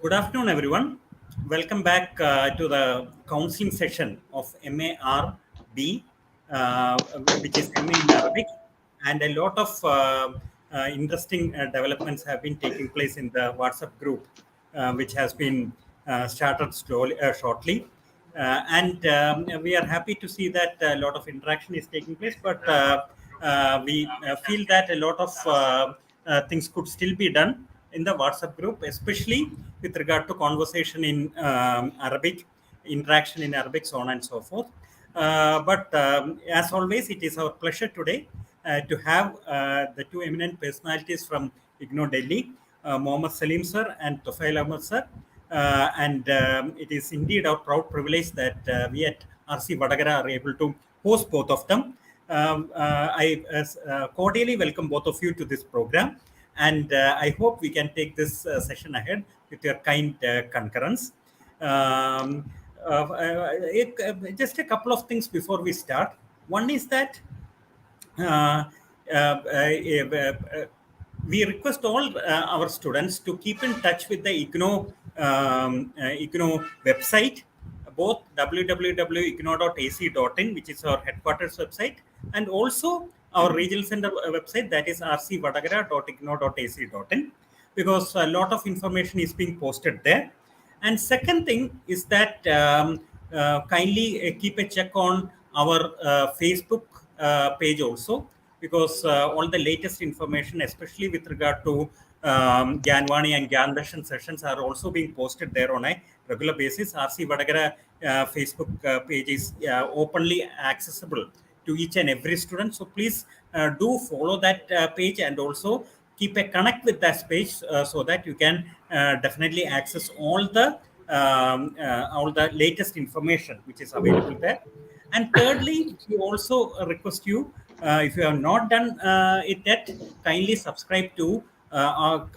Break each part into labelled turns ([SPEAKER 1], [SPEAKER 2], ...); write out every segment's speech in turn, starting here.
[SPEAKER 1] Good afternoon, everyone. Welcome back to the counseling session of MAR-B, which is MA in Arabic. And a lot of interesting developments have been taking place in the WhatsApp group, which has been started shortly. And we are happy to see that a lot of interaction is taking place, but we feel that a lot of things could still be done in the WhatsApp group, especially with regard to conversation in Arabic, interaction in Arabic, so on and so forth. But as always, it is our pleasure today to have the two eminent personalities from IGNO Delhi, Mohammad Salim sir and Tofail Ahmed sir. And it is indeed our proud privilege that we at RC Vadagara are able to host both of them. I cordially welcome both of you to this program, and I hope we can take this session ahead with your kind concurrence. Um, just a couple of things before we start. One is that uh, uh, we request all our students to keep in touch with the IGNO website, both www.igno.ac.in, which is our headquarters website, and also our regional center website, that is rcvadagara.igno.ac.in, because a lot of information is being posted there. And second thing is that kindly keep a check on our Facebook page also, because all the latest information, especially with regard to Gyanwani and Gyan Darshan sessions, are also being posted there on a regular basis. RC Vadagara Facebook page is openly accessible to each and every student. So please do follow that page, and also keep a connect with that page so that you can definitely access all the latest information which is available there. And thirdly, we also request you, if you have not done it yet, kindly subscribe to our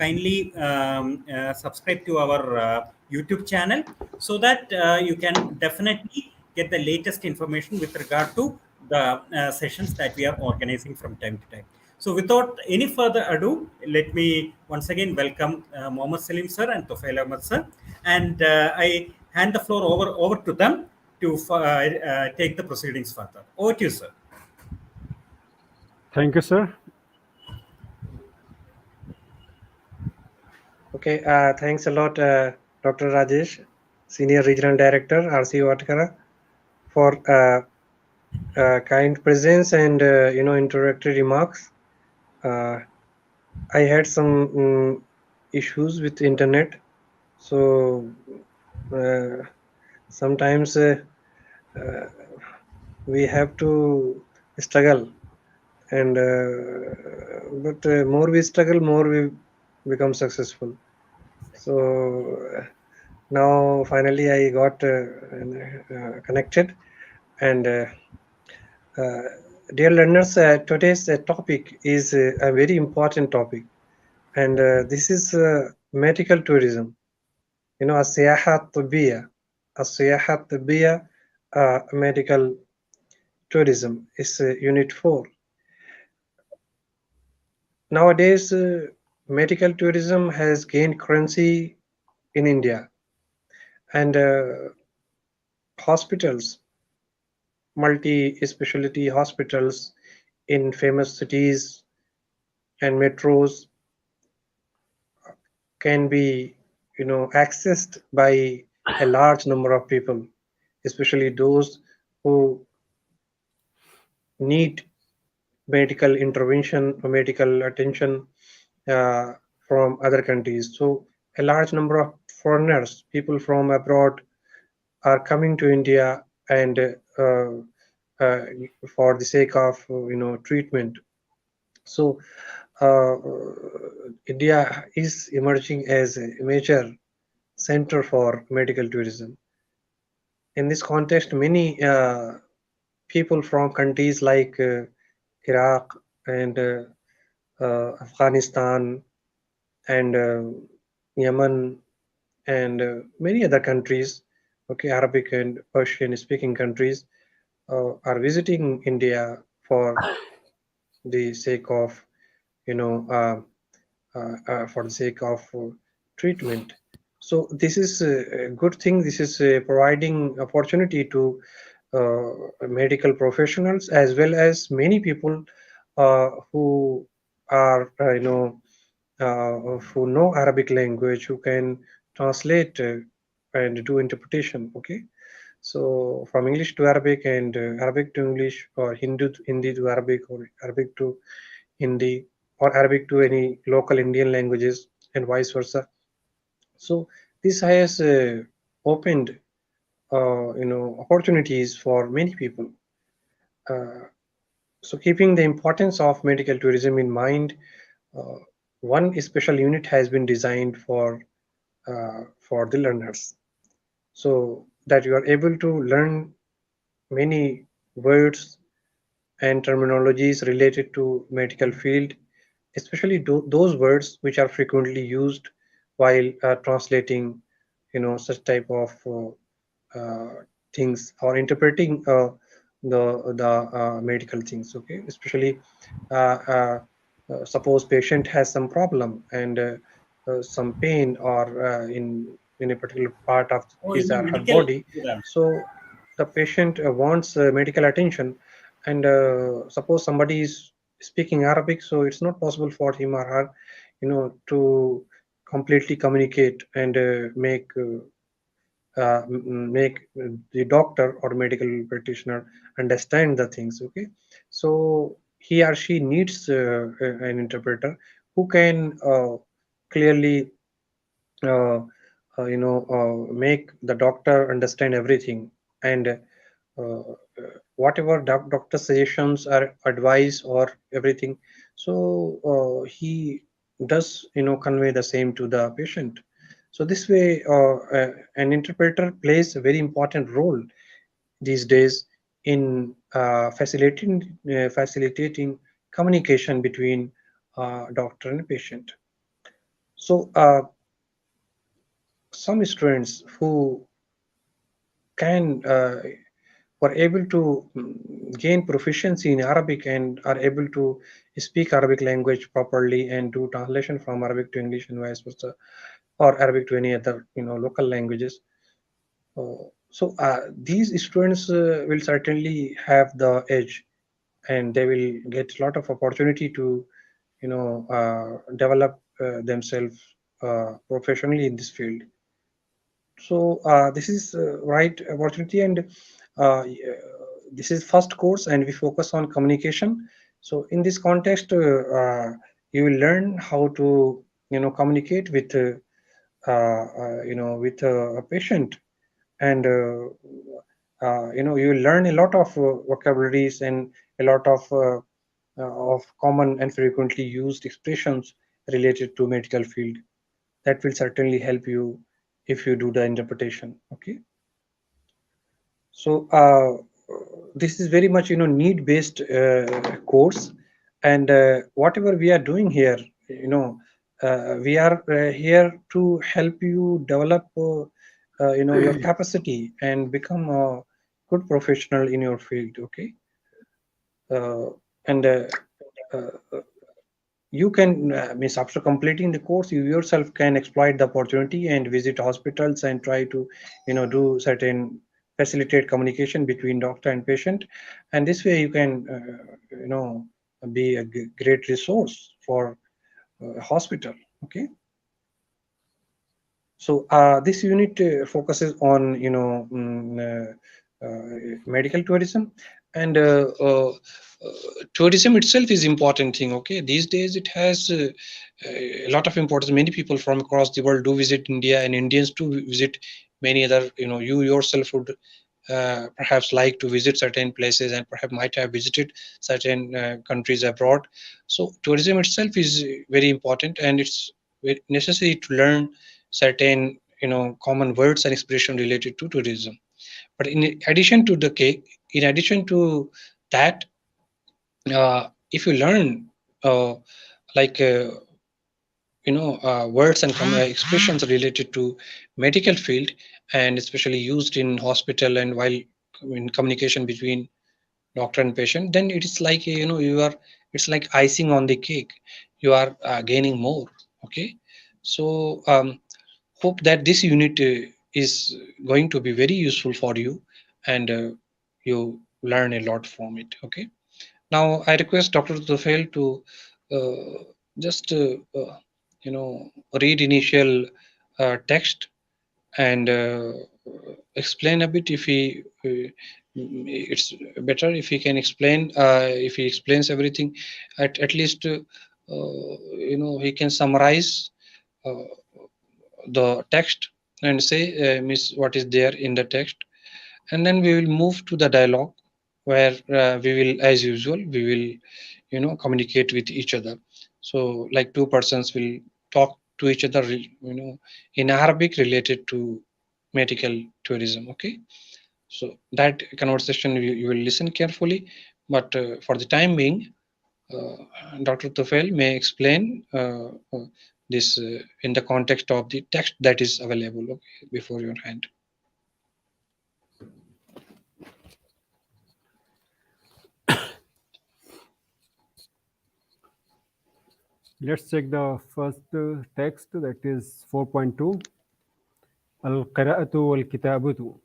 [SPEAKER 1] YouTube channel, so that you can definitely get the latest information with regard to the sessions that we are organizing from time to time. So, without any further ado, let me once again welcome Mohammad Salim sir and Tofail Ahmed sir, and I hand the floor over to them to take the proceedings further. Over to you, sir.
[SPEAKER 2] Thank you, sir.
[SPEAKER 3] Okay, thanks a lot, Dr. Rajesh, Senior Regional Director, RC Vatkara, for kind presence and introductory remarks. I had some issues with internet, so sometimes we have to struggle, and but more we struggle, more we become successful. So now finally I got connected, and dear learners, today's topic is a very important topic, and this is medical tourism. السياحة الطبية السياحة الطبية medical tourism is unit 4. Nowadays, medical tourism has gained currency in India, and hospitals, multi-specialty hospitals in famous cities and metros can be accessed by a large number of people, especially those who need medical intervention or medical attention from other countries. So a large number of foreigners, people from abroad, are coming to India, and for the sake of treatment. So India is emerging as a major center for medical tourism. In this context, many people from countries like Iraq and Afghanistan and Yemen and many other countries, Arabic and Persian speaking countries, are visiting India for the sake of for the sake of treatment. So this is a good thing. This is providing opportunity to medical professionals as well as many people who are who know Arabic language, who can translate and do interpretation. Okay, so from English to Arabic and Arabic to English, or Hindi to Arabic, or Arabic to Hindi, or Arabic to any local Indian languages, and vice versa. So this has opened opportunities for many people. Uh, so keeping the importance of medical tourism in mind, uh, one special unit has been designed for the learners, so that you are able to learn many words and terminologies related to medical field, especially those words which are frequently used while translating, such type of uh, things, or interpreting the medical things. Okay, especially uh, uh, suppose patient has some problem and some pain, or in a particular part of
[SPEAKER 1] Oh, you
[SPEAKER 3] his
[SPEAKER 1] mean
[SPEAKER 3] or her
[SPEAKER 1] medical
[SPEAKER 3] body.
[SPEAKER 1] program?
[SPEAKER 3] So the patient wants medical attention, and suppose somebody is speaking Arabic, so it's not possible for him or her, to completely communicate and make the doctor or medical practitioner understand the things. Okay, so he or she needs an interpreter who can clearly make the doctor understand everything, and whatever doctor suggestions or advice or everything, so he does convey the same to the patient. So this way an interpreter plays a very important role these days in facilitating communication between doctor and patient. So some students who can were able to gain proficiency in Arabic and are able to speak Arabic language properly and do translation from Arabic to English and vice versa, or Arabic to any other local languages. So these students will certainly have the edge, and they will get a lot of opportunity to develop themselves professionally in this field. So this is right opportunity, and this is first course, and we focus on communication. So in this context, you will learn how to communicate with with a patient, and you will learn a lot of vocabularies and a lot of common and frequently used expressions related to medical field. That will certainly help you if you do the interpretation. Okay, so this is very much need based course, and whatever we are doing here, we are here to help you develop your capacity and become a good professional in your field. Okay, uh, and you can means after completing the course, you yourself can exploit the opportunity and visit hospitals and try to do certain facilitate communication between doctor and patient, and this way you can be a great resource for hospital. Okay, so this unit focuses on medical tourism, and tourism itself is important thing. Okay, these days it has a lot of importance. Many people from across the world do visit India, and Indians do visit many other. You yourself would perhaps like to visit certain places, and perhaps might have visited certain countries abroad. So tourism itself is very important, and it's necessary to learn certain common words and expression related to tourism. But in addition to that, if you learn uh, like words and expressions related to medical field, and especially used in hospital and while in communication between doctor and patient, then it is like you are, it's like icing on the cake. You are gaining more. Okay, so hope that this unit is going to be very useful for you, and you learn a lot from it. Okay. Now I request Dr. Tufail to just read initial text and explain a bit. If he it's better if he can explain, if he explains everything, at least he can summarize uh, the text and say, miss, what is there in the text, and then we will move to the dialogue, where we will, as usual, we will communicate with each other. So like two persons will talk to each other, in Arabic related to medical tourism. Okay. So that conversation you will listen carefully, but for the time being, uh, Dr. Tufail may explain this in the context of the text that is available, okay, before your hand.
[SPEAKER 2] Let's check the first text, that is 4.2. القراءة والكتابة.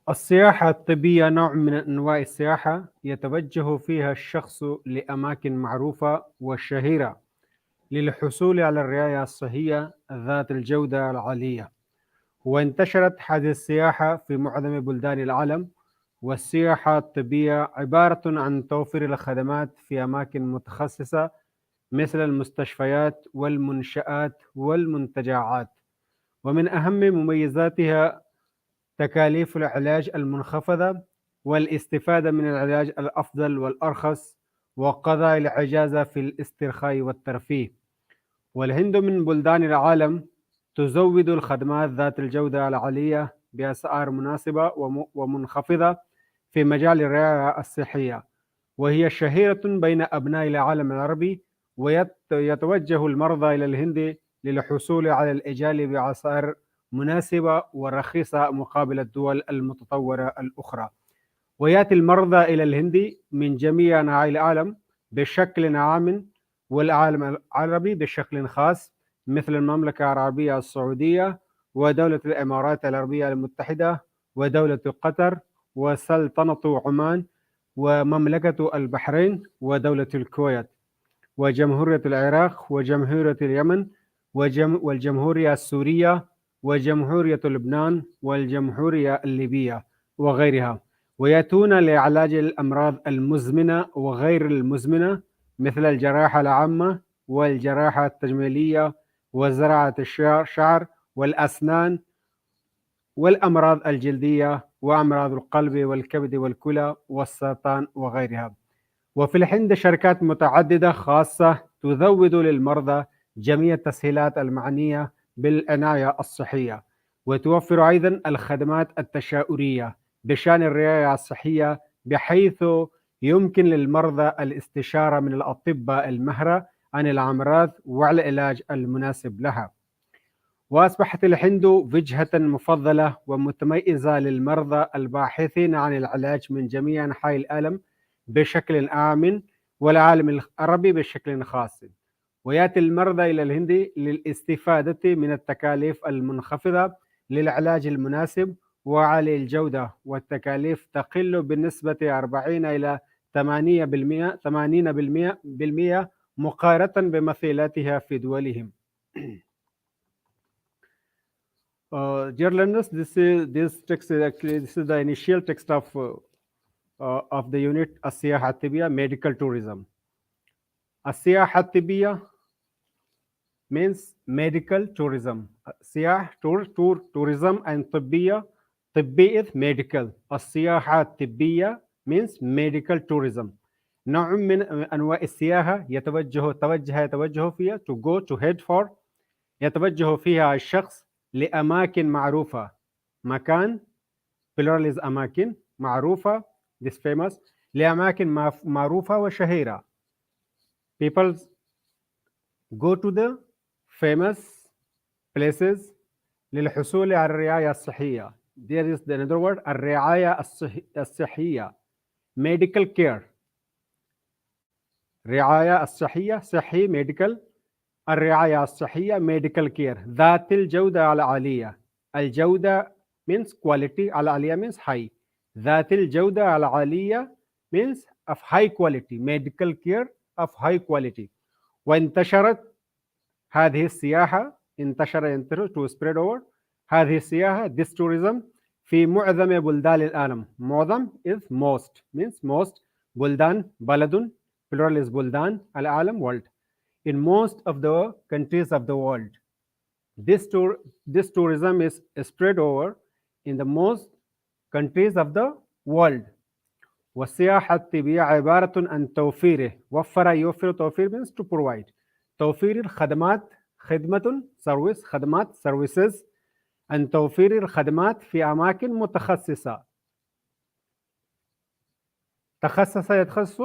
[SPEAKER 2] السياحة الطبية نوع من أنواع السياحة يتوجه فيها الشخص لأماكن معروفة وشهيرة للحصول على الرعاية الصحية ذات الجودة العالية. وانتشرت هذه السياحة في معظم بلدان العالم. والسياحة الطبية عبارة عن توفير الخدمات في أماكن متخصصة مثل المستشفيات والمنشآت والمنتجعات. ومن أهم مميزاتها تكاليف العلاج المنخفضة والاستفادة من العلاج الأفضل والأرخص وقضاء الإجازة في الاسترخاء والترفيه. والهند من بلدان العالم تزود الخدمات ذات الجودة العالية بأسعار مناسبة ومنخفضة في مجال الرعاية الصحية، وهي شهيرة بين أبناء العالم العربي. ويتوجه المرضى إلى الهند للحصول على العلاج بأسعار مناسبة ورخيصة مقابل الدول المتطورة الأخرى. ويأتي المرضى إلى الهند من جميع أنحاء العالم بشكل عام، والعالم العربي بشكل خاص، مثل المملكة العربية السعودية ودولة الإمارات العربية المتحدة ودولة قطر وسلطنة عمان ومملكة البحرين ودولة الكويت وجمهورية العراق وجمهورية اليمن والجمهورية السورية وجمهورية لبنان والجمهورية الليبية وغيرها. ويأتون لعلاج الأمراض المزمنة وغير المزمنة مثل الجراحة العامة والجراحة التجميلية وزراعة الشعر والأسنان والأمراض الجلدية وأمراض القلب والكبد والكلى والسرطان وغيرها. وفي الهند شركات متعددة خاصة تزود للمرضى جميع التسهيلات المعنية بالعناية الصحية، وتوفر أيضا الخدمات التشاؤرية بشأن الرعاية الصحية، بحيث يمكن للمرضى الاستشارة من الأطباء المهرة عن الأمراض والعلاج المناسب لها. وأصبحت الهند وجهة مفضلة ومتميزة للمرضى الباحثين عن العلاج من جميع أنحاء العالم بشكل عام، والعالم العربي بشكل خاص. ويأتي المرضى إلى الهند للاستفادة من التكاليف المنخفضة للعلاج المناسب وعالي الجودة، والتكاليف تقل بنسبة 40 إلى 80% مقارنة بمثيلاتها في دولهم. Dear learners, this text is actually the initial text of the unit السياحة الطبية, medical tourism. السياحة الطبية means medical tourism. سياحة tourism and طبية medical. السياحة الطبية means medical tourism. نوع من أنواع السياحة يتوجه فيها to go to head for. يتوجه فيها الشخص لأماكن معروفة. مكان plural is أماكن معروفة, this famous, لأماكن معروفة وشهيرة. People go to the famous places للحصول على الرعاية الصحية. There is another word, الرعاية الصحية, medical care. رعاية الصحية, صحي medical, الرعاية الصحية medical care ذات الجودة العالية. الجودة means quality, العالية means high. ذات الجودة العالية means of high quality, medical care of high quality. وانتشرت هذه السياحة، انتشر to spread over هذه السياحة this tourism في معظم بلدان العالم. معظم is most means most. بلدان بلد plural is بلدان العالم world. In most of the countries of the world. This tourism is spread over in the most countries of the world. والسياحة الطبية عبارة عن توفيره. وفر يوفر توفير means to provide. توفير الخدمات خدمة service خدمات services عن توفير الخدمات في أماكن متخصصة. تخصص يتخصص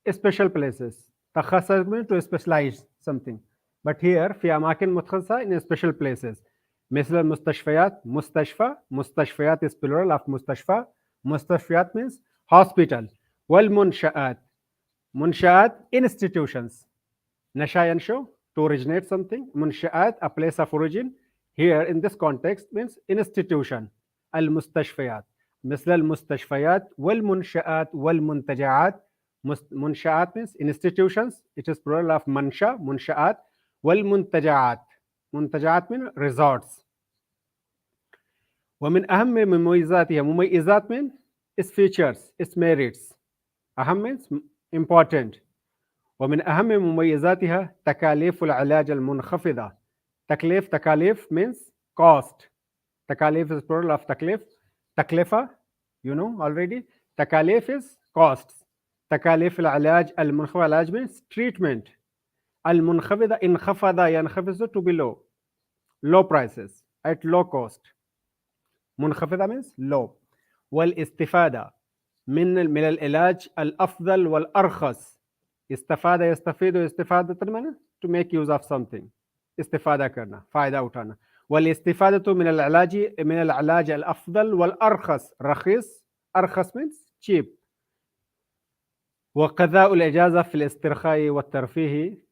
[SPEAKER 2] special places. تخصص means to specialize something. But here في أماكن متخصصة in special places. مثل المستشفيات مستشفى. مستشفيات is plural of مستشفى. مستشفيات means hospital. والمنشآت منشآت institutions. نشأ ينشأ to originate something. منشآت a place of origin. Here in this context means institution. المستشفيات مثل المستشفيات والمنشآت والمنتجعات. منشآت means institutions. It is plural of منشأ منشآت. والمنتجعات منتجعات means resorts. ومن أهم مميزاتها مميزات means its features its merits. أهم means important. ومن أهم مميزاتها تكاليف العلاج المنخفضة. تكاليف means cost. تكاليف is plural of تكليف. تكلفة you know already. تكاليف is costs. تكاليف العلاج المنخفضة. علاج means treatment. المنخفضة انخفض ينخفض to be low prices at low cost. منخفضة means low. والاستفادة من العلاج الأفضل والأرخص. استفاد يستفيد استفادة من to make use of something. استفادة करना फायदा उठाना. والاستفادة من العلاج الأفضل والأرخص. رخيص أرخص means cheap. وقضاء الإجازة في الاسترخاء والترفيه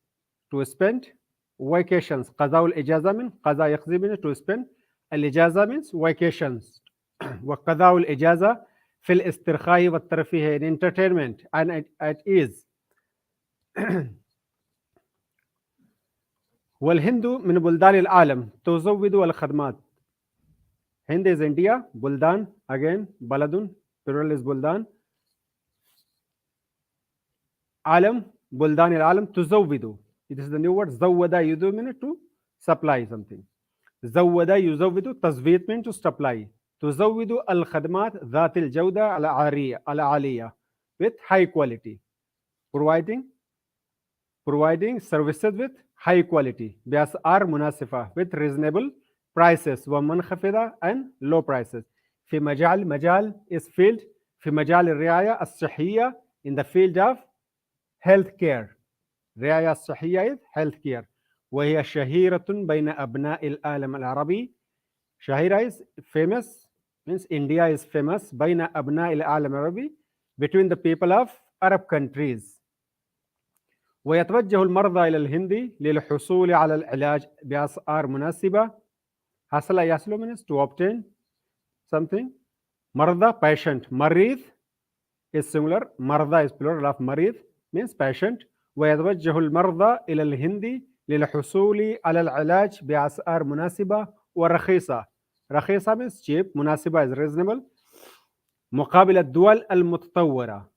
[SPEAKER 2] to spend vacations. قضاء الإجازة من قضاء يقضي من to spend. الإجازة means vacations. وقضاء الإجازة في الاسترخاء والترفيه in entertainment and at ease. والهند من بلدان العالم تزود الخدمات. هند is India. بلدان again بلد plural is بلدان. عالم بلدان العالم تزود. It is the new word زود يدو mean to supply something. زود يزود تزويد mean to supply. تزود الخدمات ذات الجودة العالية with high quality. Providing services with high quality بأسعار مناسبة with reasonable prices ومنخفضة and low prices. في مجال is field. في مجال الرعاية الصحية in the field of health care. الرعاية الصحية is health care. وهي شهيرة بين أبناء العالم العربي. شهيرة is famous means India is famous بين أبناء العالم العربي between the people of Arab countries. ويتوجه المرضى إلى الهند للحصول على العلاج بأسعار مناسبة. حصل يصل means to obtain something. مرضى patient. مريض is singular. مرضى is plural of مريض means patient. ويتوجه المرضى إلى الهند للحصول على العلاج بأسعار مناسبة ورخيصة. رخيصة means cheap. مناسبة is reasonable. مقابل الدول المتطورة.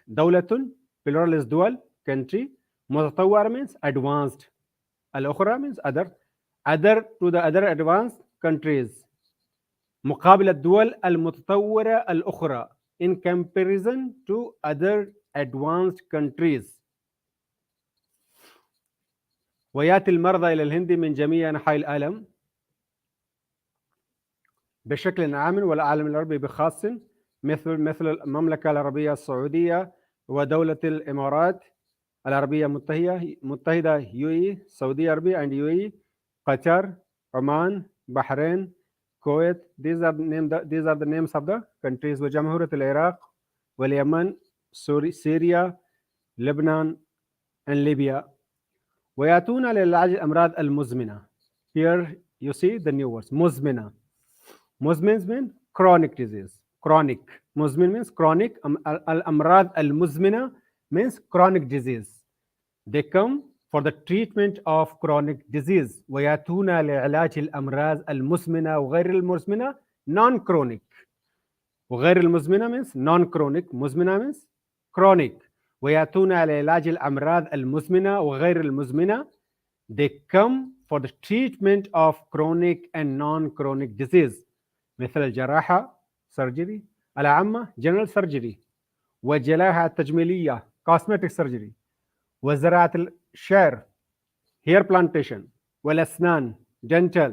[SPEAKER 2] دولة plural is دول country. متطورة means advanced. الأخرى means other to the other advanced countries. مقابل الدول المتطورة الأخرى in comparison to other advanced countries. ويأتي المرضى إلى الهند من جميع أنحاء العالم بشكل عام والعالم العربي بخاص مثل المملكة العربية السعودية ودولة الإمارات العربية المتحدة UAE Saudi Arabia and UAE Qatar Oman Bahrain Kuwait. These are the names of the countries. وجمهورية العراق واليمن Syria Lebanon and Libya. ويأتون لعلاج الأمراض المزمنة. Here you see the new words مزمنة. مزمن means chronic disease. Chronic. مزمن means chronic. الأمراض المزمنة means chronic disease. They come for the treatment of chronic disease. ويأتون لعلاج الأمراض المزمنة وغير المزمنة non-chronic. وغير المزمنة means non-chronic. مزمنة means chronic. ويأتون لعلاج الأمراض المزمنة وغير المزمنة. They come for the treatment of chronic and non-chronic disease. مثل الجراحة surgery، العامة general surgery، والجراحة التجميلية cosmetic surgery، وزراعة الشعر hair plantation، والأسنان dental،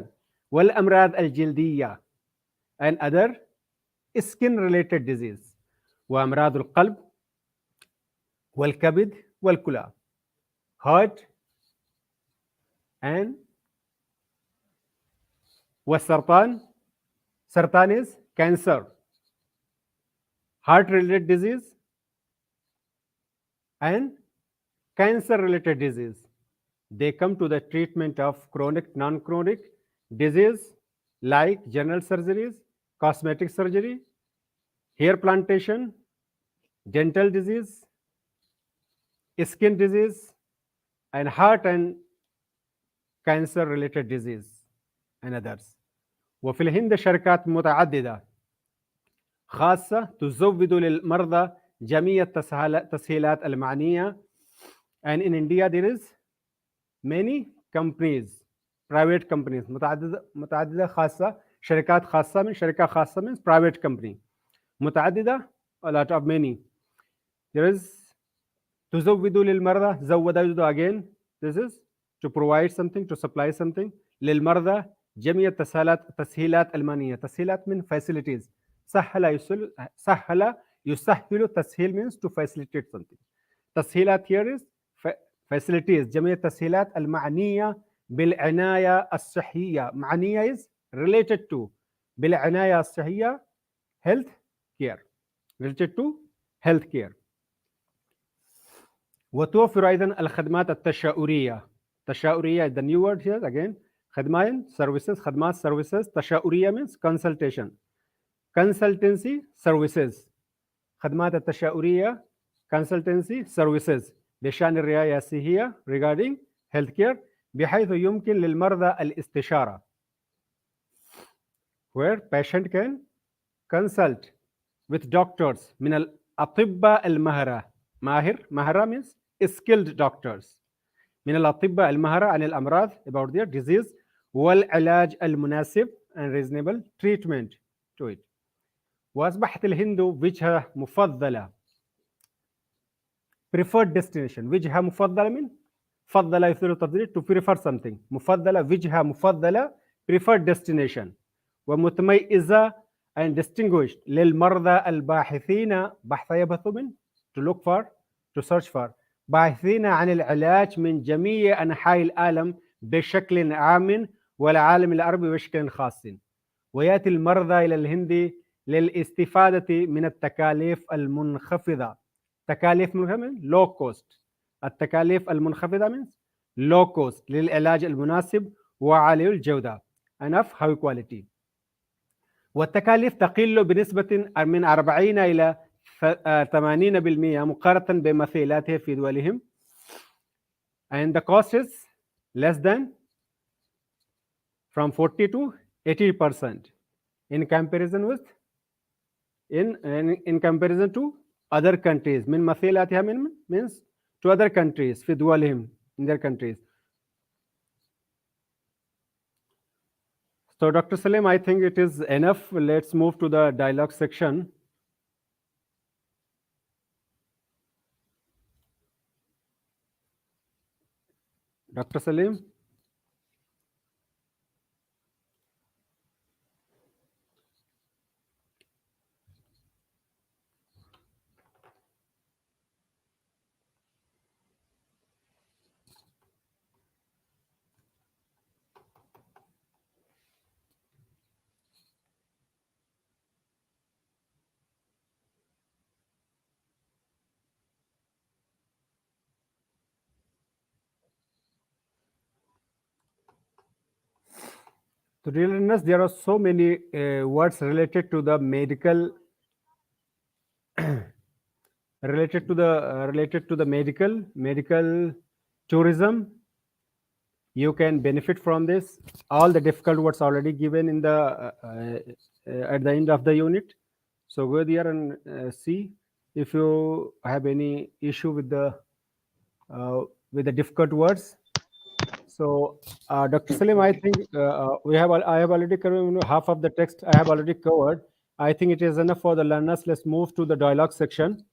[SPEAKER 2] والأمراض الجلدية and other skin related disease، وأمراض القلب والكبد والكلى heart and والسرطان. سرطان is cancer. Heart related disease and cancer related disease. They come to the treatment of chronic, non-chronic disease like general surgeries, cosmetic surgery, hair plantation, dental disease, skin disease, and heart and cancer related disease and others. وفي الهند شركات متعددة خاصة تزود للمرضى جميع التسهيلات المعنية. And in India there is many companies, private companies متعددة خاصة، شركات خاصة من شركة خاصة means private company متعددة a lot of many. There is تزود للمرضى زود again, this is to provide something, to supply something للمرضى جميع التسهيلات المالية. تسهيلات من facilities. سهل يسهل تسهيل means to facilitate something. تسهيلات here is facilities جميع التسهيلات المعنية بالعناية الصحية. معنية is related to بالعناية الصحية health care related to health care. وتوفر أيضا الخدمات التشاؤرية. تشاؤرية the new word here again خدمات services. خدمات services. تشاؤرية means consultation consultancy services. خدمات التشاؤرية consultancy services بشأن الرعاية الصحية regarding healthcare بحيث يمكن للمرضى الاستشارة where patient can consult with doctors من الأطباء المهرة. مهرة means skilled doctors من الأطباء المهرة عن الأمراض about their disease والعلاج المناسب and reasonable treatment to it. وأصبحت الهند وجهة مفضلة preferred destination. وجهة مفضلة من فضل يثير تفضيل to prefer something. مفضلة وجهة مفضلة preferred destination ومتميزة and distinguished للمرضى الباحثين بحث يبحث من to look for to search for باحثين عن العلاج من جميع أنحاء العالم بشكل عام والعالم العربي بشكل خاص. ويأتي المرضى إلى الهند للاستفادة من التكاليف المنخفضة. تكاليف منخفضة low cost. التكاليف المنخفضة means low cost للعلاج المناسب وعالي الجودة enough high quality. والتكاليف تقل بنسبة من 40 إلى 80% مقارنة بمثيلاتها في دولهم. And the cost is less than from 40 to 80% in comparison with in comparison to other countries. من مثيلاتها من means to other countries في دولهم in their countries. So Dr. Salim, I think it is enough. Let's move to the dialogue section. Dr. Salim? To dear learners, there are so many words related to the medical related to the medical tourism. You can benefit from this. All the difficult words already given in the at the end of the unit. So go there and see if you have any issue with the difficult words. So Dr. Salim, I think I have already covered half of the text. I have already covered. I think it is enough for the learners. Let's move to the dialogue section.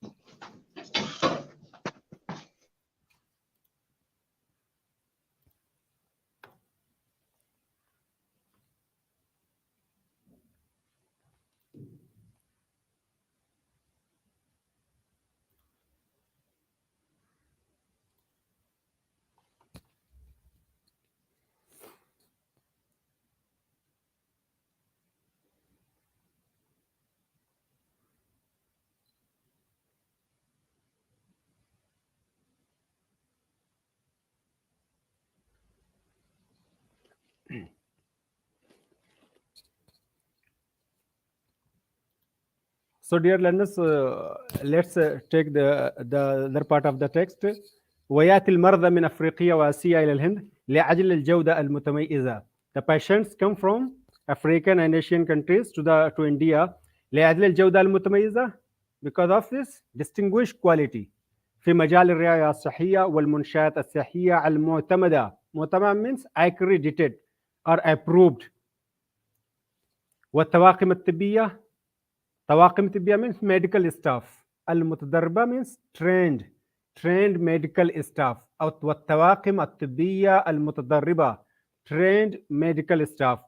[SPEAKER 2] So, dear learners, let's take the other part of the text. ويأتي المرضى من أفريقيا وآسيا إلى الهند لأجل الجودة المتميزة. The patients come from African and Asian countries to India لأجل الجودة المتميزة because of this distinguished quality في مجال الرعاية الصحية والمنشآت الصحية المعتمدة. معتمد means accredited or approved. والطواقم الطبية طواقم طبية means medical staff. المتدربة means trained medical staff. أو والطواقم الطبية المتدربة trained medical staff.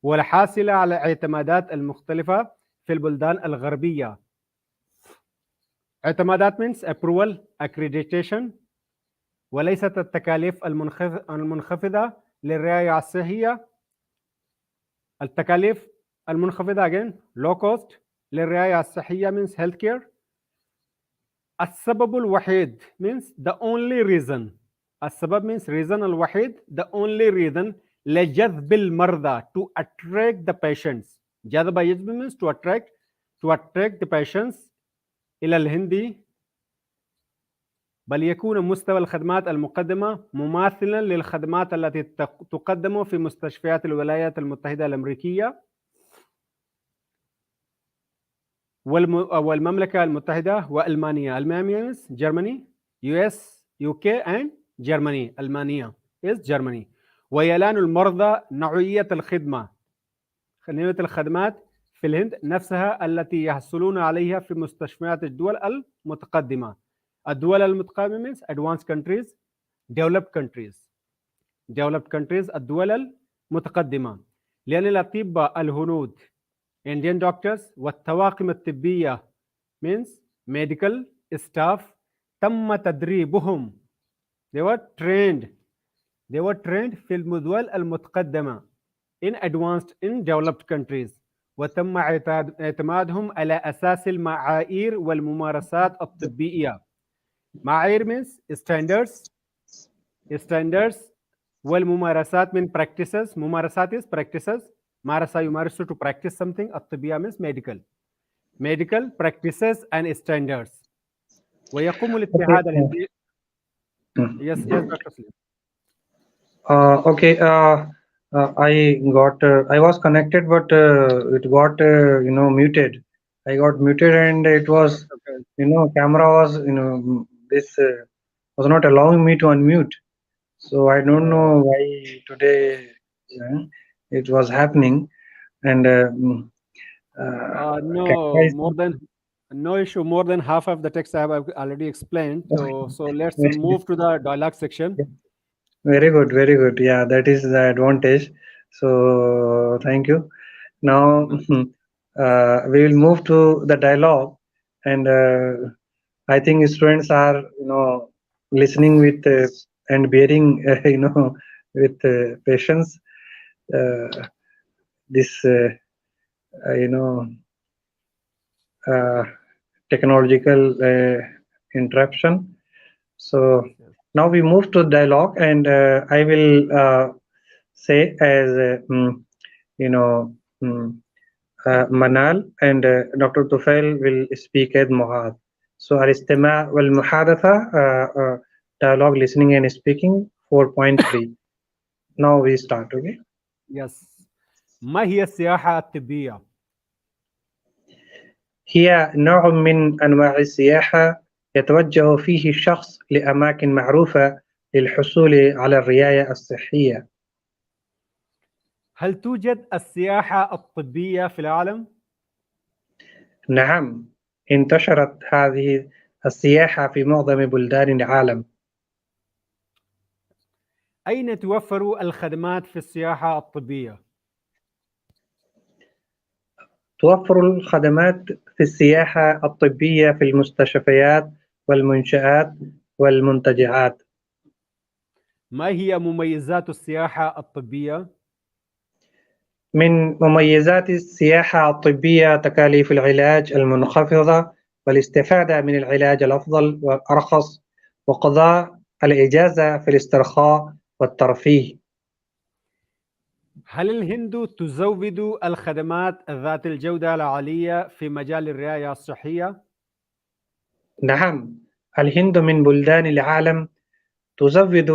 [SPEAKER 2] والحاصلة على الاعتمادات المختلفة في البلدان الغربية. اعتمادات means approval, accreditation. وليست التكاليف المنخفضة للرعاية الصحية. التكاليف المنخفضة again low cost للرعاية الصحية means healthcare. السبب الوحيد means the only reason. السبب means reason الوحيد the only reason لجذب المرضى to attract the patients. يجذب means to attract the patients إلى الهند. بل يكون مستوى الخدمات المقدمة مماثلا للخدمات التي تقدم في مستشفيات الولايات المتحدة الأمريكية والمملكة المتحدة وألمانيا. ألمانيا is Germany, US, UK and Germany. ألمانيا is Germany. ويلان المرضى نوعية الخدمة. نوعية الخدمات في الهند نفسها التي يحصلون عليها في مستشفيات الدول المتقدمة. الدول المتقدمة means advanced countries, developed countries. الدول المتقدمة. لأن الأطباء الهنود Indian doctors والطواقم الطبية means medical staff تم تدريبهم. They were trained في الدول المتقدمة in advanced in developed countries. وتم اعتمادهم على أساس المعايير والممارسات الطبية. معايير means standards والممارسات من practices. ممارسات is practices. مارس يمارس to practice something. الطبية means medical practices and standards. ويقوم الاتحاد الهندي. Yes, Dr. Salim.
[SPEAKER 3] Okay. I was connected, but it got muted. I got muted, and it was camera was this was not allowing me to unmute. So I don't know why today it was happening, and
[SPEAKER 2] no issue. More than half of the text I have already explained. So let's move to the dialogue section.
[SPEAKER 3] Very good. Yeah, that is the advantage. So thank you. Now we will move to the dialogue, and I think students are listening with and bearing with patience this technological interruption. So now we move to dialogue, and I will say as you know, mm, Manal, and Dr. Tufail will speak as Muad. So الاستماع والمحادثة, dialogue, listening and speaking 4.3. Now we start, okay?
[SPEAKER 2] Yes. ما هي السياحة الطبية؟
[SPEAKER 3] هي نوع من أنواع السياحة يتوجه فيه الشخص لأماكن معروفة للحصول على الرعاية الصحية.
[SPEAKER 2] هل توجد السياحة الطبية في العالم؟
[SPEAKER 3] نعم، انتشرت هذه السياحة في معظم بلدان العالم.
[SPEAKER 2] أين توفر الخدمات في السياحة الطبية؟
[SPEAKER 3] توفر الخدمات في السياحة الطبية في المستشفيات والمنشآت والمنتجعات.
[SPEAKER 2] ما هي مميزات السياحة الطبية؟
[SPEAKER 3] من مميزات السياحة الطبية تكاليف العلاج المنخفضة والاستفادة من العلاج الأفضل والأرخص وقضاء الإجازة في الاسترخاء والترفيه.
[SPEAKER 2] هل الهند تزود الخدمات ذات الجودة العالية في مجال الرعاية الصحية؟
[SPEAKER 3] نعم، الهند من بلدان العالم تزود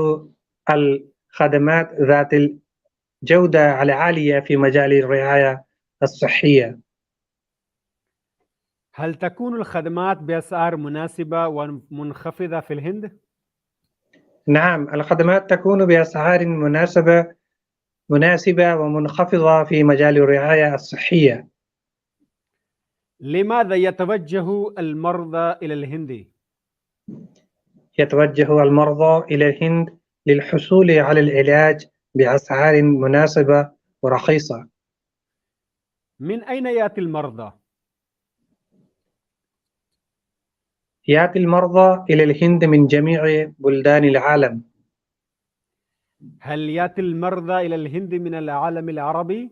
[SPEAKER 3] الخدمات ذات الجودة العالية في مجال الرعاية الصحية.
[SPEAKER 2] هل تكون الخدمات بأسعار مناسبة ومنخفضة في الهند؟
[SPEAKER 3] نعم، الخدمات تكون بأسعار مناسبة ومنخفضة في مجال الرعاية الصحية.
[SPEAKER 2] لماذا يتوجه المرضى إلى الهند؟
[SPEAKER 3] يتوجه المرضى إلى الهند للحصول على العلاج بأسعار مناسبة ورخيصة.
[SPEAKER 2] من أين يأتي المرضى؟
[SPEAKER 3] يأتي المرضى إلى الهند من جميع بلدان العالم.
[SPEAKER 2] هل يأتي المرضى إلى الهند من العالم العربي؟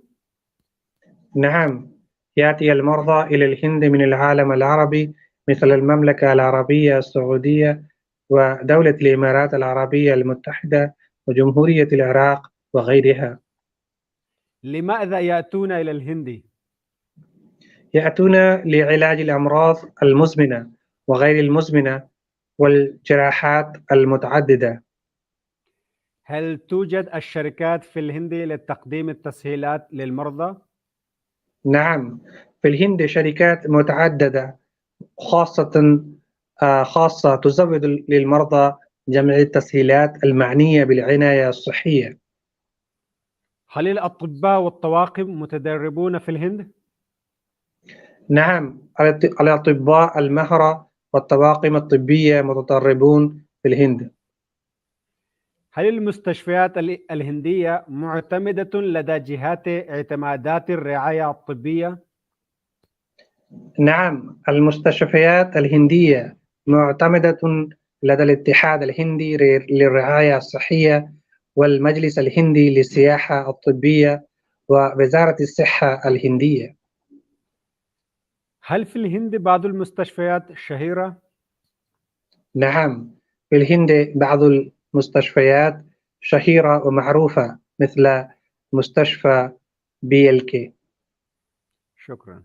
[SPEAKER 3] نعم، يأتي المرضى إلى الهند من العالم العربي مثل المملكة العربية السعودية ودولة الإمارات العربية المتحدة وجمهورية العراق وغيرها.
[SPEAKER 2] لماذا يأتون إلى الهند؟
[SPEAKER 3] يأتون لعلاج الأمراض المزمنة وغير المزمنة والجراحات المتعددة.
[SPEAKER 2] هل توجد الشركات في الهند لتقديم التسهيلات للمرضى؟
[SPEAKER 3] نعم، في الهند شركات متعددة خاصة تزود للمرضى جميع التسهيلات المعنية بالعناية الصحية.
[SPEAKER 2] هل الأطباء والطواقم متدربون في الهند؟
[SPEAKER 3] نعم، الأطباء المهرة والطواقم الطبية متدربون في الهند.
[SPEAKER 2] هل المستشفيات الهندية معتمدة لدى جهات اعتمادات الرعاية الطبية؟
[SPEAKER 3] نعم، المستشفيات الهندية معتمدة لدى الاتحاد الهندي للرعاية الصحية والمجلس الهندي للسياحة الطبية ووزارة الصحة الهندية.
[SPEAKER 2] هل في الهند بعض المستشفيات شهيرة؟
[SPEAKER 3] نعم، في الهند بعض المستشفيات شهيرة ومعروفة مثل مستشفى BLK.
[SPEAKER 2] شكرا.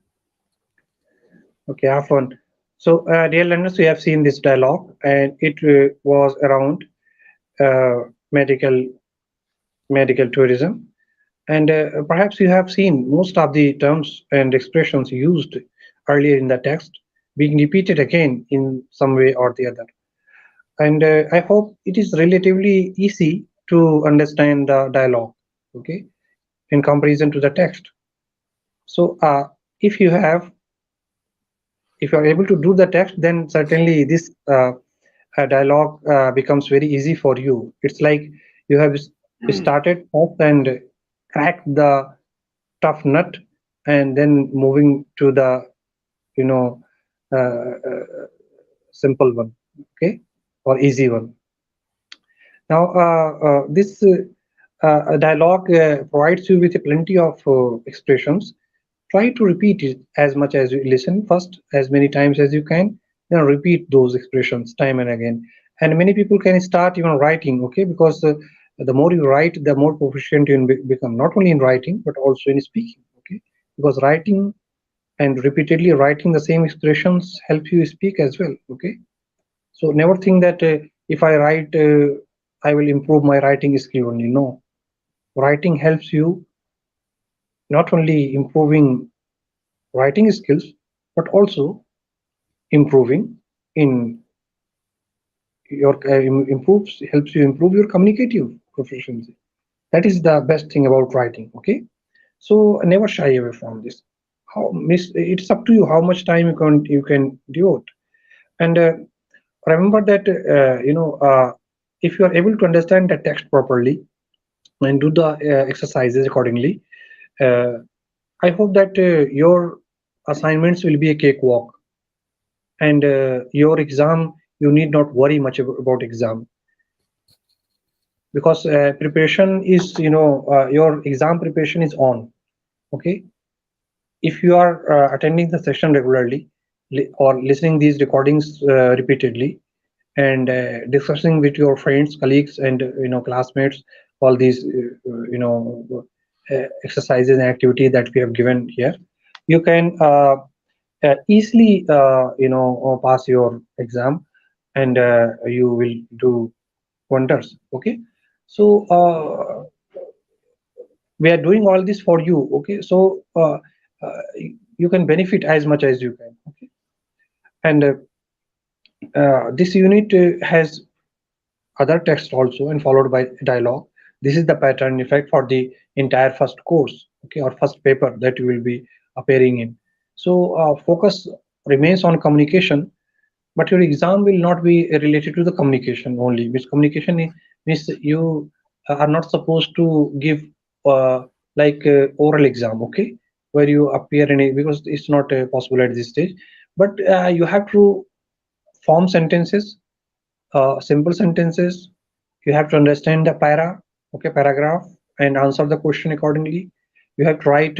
[SPEAKER 3] Okay, عفوا. So, dear learners, we have seen this dialogue, and it was around uh, medical tourism, and perhaps you have seen most of the terms and expressions used earlier in the text being repeated again in some way or the other. And I hope it is relatively easy to understand the dialogue, okay, in comparison to the text. So, if you are able to do the text, then certainly this dialogue becomes very easy for you. It's like you have started off and cracked the tough nut, and then moving to the you know simple one, okay, or easy one. Now, this dialogue provides you with plenty of expressions. Try to repeat it as much as you listen first, as many times as you can. Then repeat those expressions time and again. And many people can start even writing, okay, because The more you write, the more proficient you become, not only in writing but also in speaking. Okay, because writing and repeatedly writing the same expressions help you speak as well. Okay, so never think that if I write, I will improve my writing skill only. No, writing helps you not only improving writing skills but also improving in your improves helps you improve your communicative proficiency. That is the best thing about writing. Okay, so never shy away from this. How miss It's up to you how much time you can devote. And remember that if you are able to understand the text properly and do the exercises accordingly, uh, I hope that your assignments will be a cakewalk, and your exam, you need not worry much about exam, because preparation is, your exam preparation is on. Okay, if you are attending the session regularly, or listening these recordings repeatedly, and discussing with your friends, colleagues, and classmates all these exercises and activities that we have given here, you can easily pass your exam, and you will do wonders. Okay, so we are doing all this for you. Okay, so you can benefit as much as you can. Okay, and this unit has other text also and followed by dialogue. This is the pattern effect for the entire first course, okay, or first paper that you will be appearing in. So focus remains on communication, but your exam will not be related to the communication only. Means communication means you are not supposed to give uh, like oral exam, okay, where you appear in it, because it's not possible at this stage. But you have to form sentences, simple sentences. You have to understand the paragraph, and answer the question accordingly. You have to write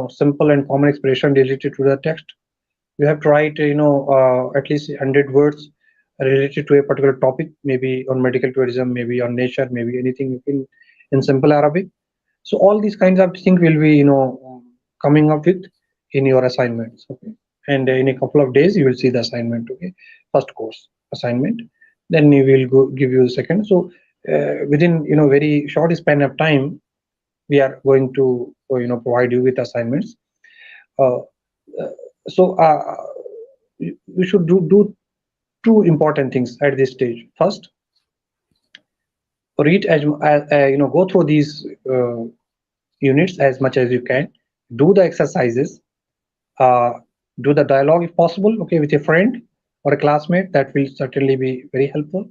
[SPEAKER 3] simple and common expression related to the text. You have to write at least 100 words related to a particular topic, maybe on medical tourism, maybe on nature, maybe anything in simple Arabic. So all these kinds of things will be coming up with in your assignments. Okay, and in a couple of days you will see the assignment. Okay, first course assignment, then we will go give you the second. So within very short span of time, we are going to provide you with assignments. uh, uh, so you should do two important things at this stage. First, read go through these units as much as you can. Do the exercises, uh, do the dialogue if possible, okay, with a friend or a classmate. That will certainly be very helpful.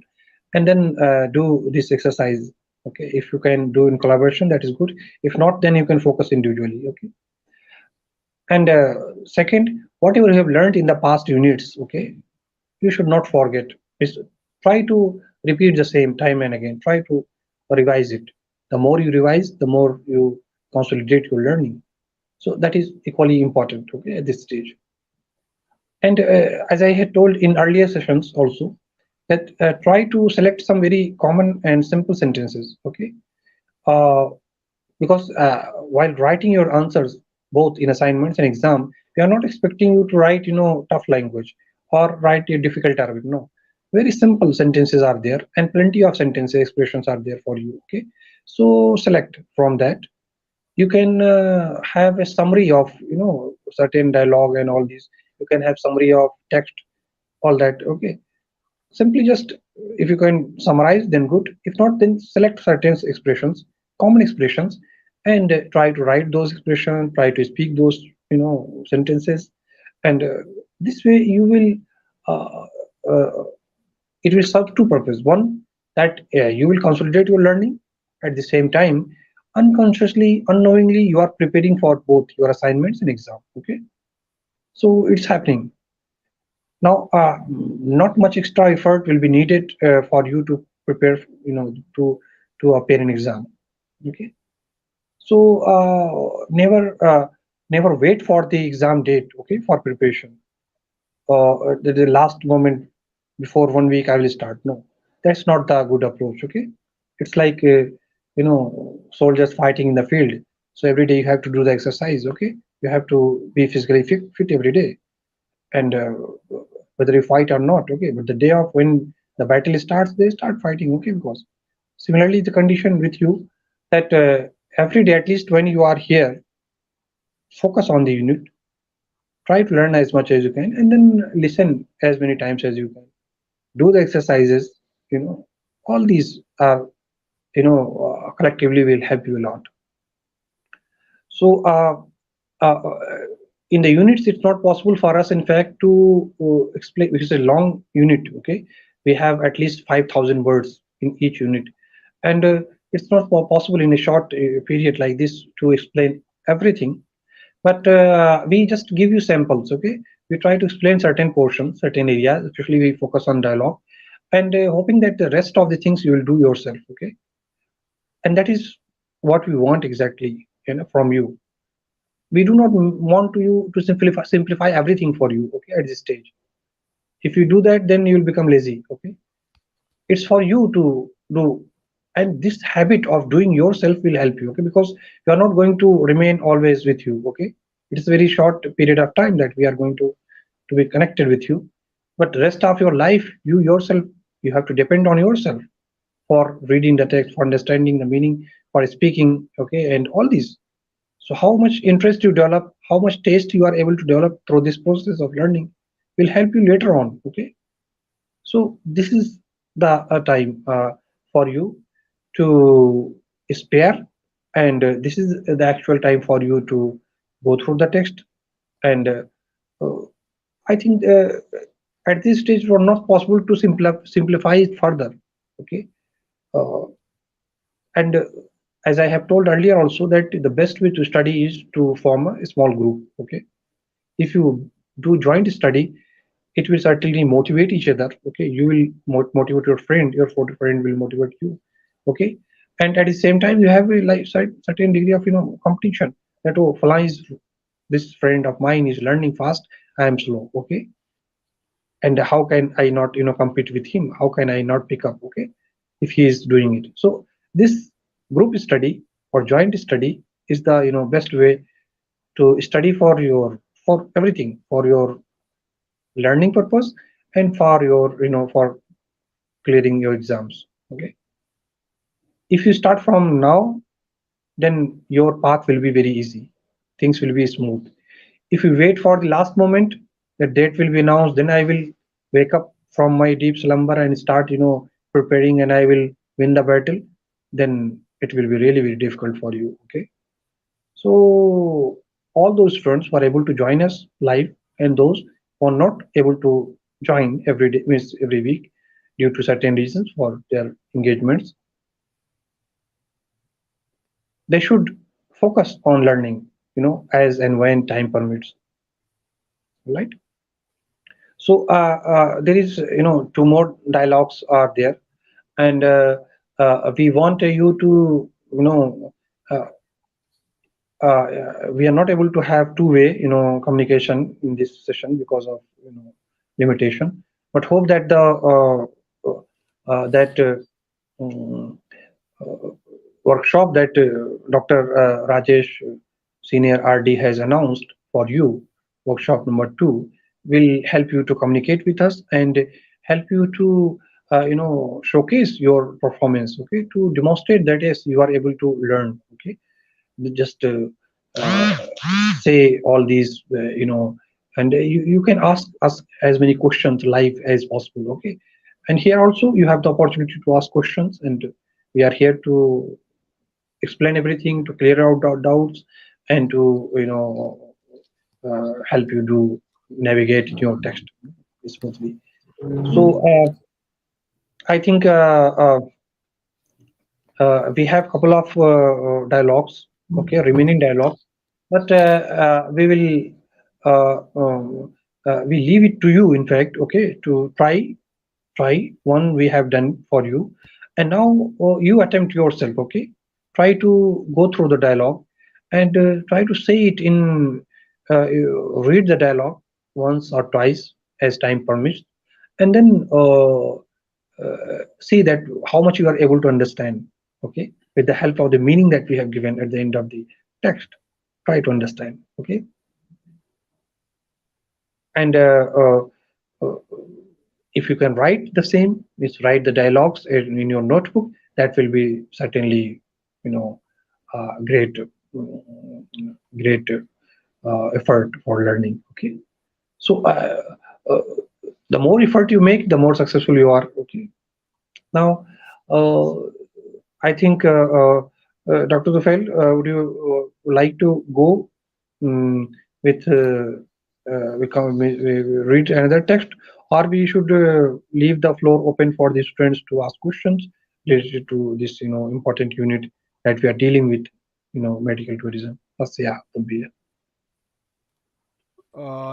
[SPEAKER 3] And then do this exercise. Okay, if you can do in collaboration, that is good. If not, then you can focus individually. Okay, and second, whatever you have learned in the past units, okay, you should not forget. Try to repeat the same time and again. Try to revise it. The more you revise, the more you consolidate your learning. So that is equally important, okay, at this stage. And as I had told in earlier sessions also, that try to select some very common and simple sentences. Okay, uh, because while writing your answers both in assignments and exam, we are not expecting you to write tough language or write a difficult Arabic. No, very simple sentences are there, and plenty of sentences expressions are there for you. Okay, so select from that. You can have a summary of certain dialogue and all these. You can have summary of text, all that. Okay, simply just, if you can summarize, then good. If not, then select certain expressions, common expressions, and try to write those expressions, try to speak those sentences. And this way you will uh, uh, it will serve two purposes. One, that you will consolidate your learning. At the same time, unconsciously, unknowingly, you are preparing for both your assignments and exam. Okay, so it's happening now. Not much extra effort will be needed for you to prepare, to appear in exam. Okay, so never wait for the exam date, okay, for preparation. The last moment, before 1 week I will start. No, that's not the good approach. Okay, It's like soldiers fighting in the field. So every day you have to do the exercise. Okay, you have to be physically fit every day, and whether you fight or not. Okay, but the day of when the battle starts, they start fighting. Okay, because similarly the condition with you, that every day, at least when you are here, focus on the unit, try to learn as much as you can, and then listen as many times as you can, do the exercises. All these are, collectively will help you a lot. So uh, in the units, it's not possible for us, in fact, to explain, because it's a long unit. Okay, we have at least 5,000 words in each unit, and it's not possible in a short period like this to explain everything. But we just give you samples. Okay, we try to explain certain portions, certain areas, especially we focus on dialogue, and hoping that the rest of the things you will do yourself. Okay, and that is what we want exactly, from you. We do not want to you to simplify everything for you. Okay, at this stage, if you do that, then you will become lazy. Okay, it's for you to do, and this habit of doing yourself will help you. Okay, because you are not going to remain always with you. Okay, it is a very short period of time that we are going to be connected with you, but rest of your life, you yourself, you have to depend on yourself for reading the text, for understanding the meaning, for speaking. Okay, and all these. So how much interest you develop, how much taste you are able to develop through this process of learning will help you later on. Okay, so this is the time for you to spare, and this is the actual time for you to go through the text. And uh, I think at this stage it was not possible to simplify it further. Okay, uh, and as I have told earlier also, that the best way to study is to form a small group. Okay, if you do joint study, it will certainly motivate each other. Okay, you will motivate your friend, your photo friend will motivate you. Okay, and at the same time you have a like certain degree of competition, that oh, flies, this friend of mine is learning fast, I am slow. Okay, and how can I not compete with him, how can I not pick up, okay, if he is doing it. So this group study or joint study is the best way to study for everything, for your learning purpose, and for your for clearing your exams. Okay, if you start from now, then your path will be very easy, things will be smooth. If you wait for the last moment, the date will be announced, then I will wake up from my deep slumber and start preparing, and I will win the battle, then it will be really very difficult for you. Okay, so all those students who are able to join us live, and those who are not able to join every day, means every week, due to certain reasons for their engagements, they should focus on learning, as and when time permits. Right. So there is, two more dialogues are there, and we want you to, uh, we are not able to have two-way, communication in this session because of, limitation. But hope that the that um, uh, workshop that Dr. Rajesh, Senior RD, has announced for you, workshop number 2, will help you to communicate with us and help you to showcase your performance. Okay, to demonstrate that yes, you are able to learn. Okay, just say all these, and you can ask us as many questions live as possible. Okay, and here also you have the opportunity to ask questions, and we are here to explain everything, to clear out our doubts, and to help you to navigate your text smoothly. So I think we have couple of dialogues, okay, remaining dialogues, but we will we leave it to you, in fact, okay, to try one we have done for you, and now you attempt yourself. Okay, try to go through the dialogue, and try to say it in read the dialogue once or twice as time permits, and then
[SPEAKER 4] see that how much you are able to understand. Okay, with the help of the meaning that we have given at the end of the text, try to understand. Okay, and uh, if you can write the same, means write the dialogues in your notebook, that will be certainly, you know, great, great effort for learning. Okay, so uh, the more effort you make, the more successful you are. Okay, now uh, I think Dr. Zufail, would you like to go with we read another text, or we should leave the floor open for the students to ask questions related to this, important unit that we are dealing with, medical tourism. Yeah, would be.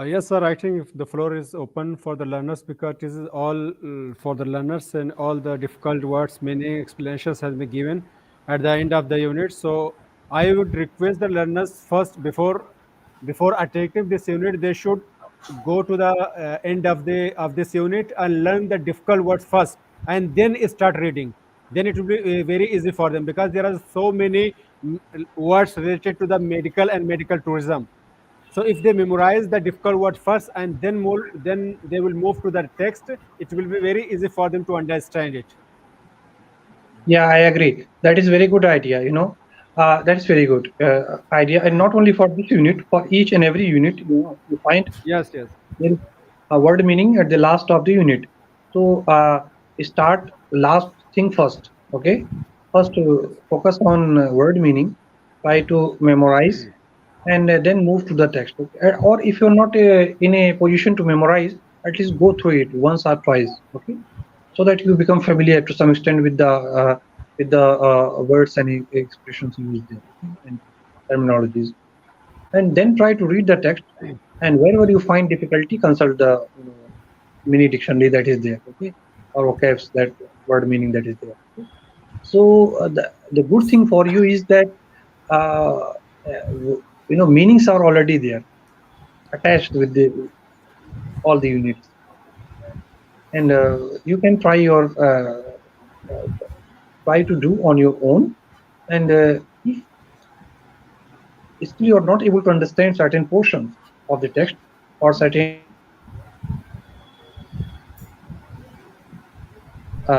[SPEAKER 2] Yes, sir. I think the floor is open for the learners because this is all for the learners and all the difficult words, many explanations has been given at the end of the unit. So I would request the learners first before attacking this unit, they should go to the end of this unit and learn the difficult words first, and then start reading. Then it will be very easy for them because there are so many words related to the medical and medical tourism. So if they memorize the difficult word first and then they will move to the text, it will be very easy for them to understand it.
[SPEAKER 4] Yeah, I agree. That is very good idea. That is very good idea, and not only for this unit, for each and every unit, you find
[SPEAKER 2] Yes, yes,
[SPEAKER 4] there is a word meaning at the last of the unit. So start last thing first. Okay, first focus on word meaning, try to memorize, and then move to the text. Okay? Or if you're not in a position to memorize, at least go through it once or twice. Okay, so that you become familiar to some extent with the words and expressions used there, okay? And terminologies, and then try to read the text, and wherever you find difficulty, consult the mini dictionary that is there, okay, or vocabs, that word meaning that is there, okay? So the good thing for you is that uh, meanings are already there, attached with the all the units, and you can uh, try to do on your own. And if still you're not able to understand certain portions of the text or certain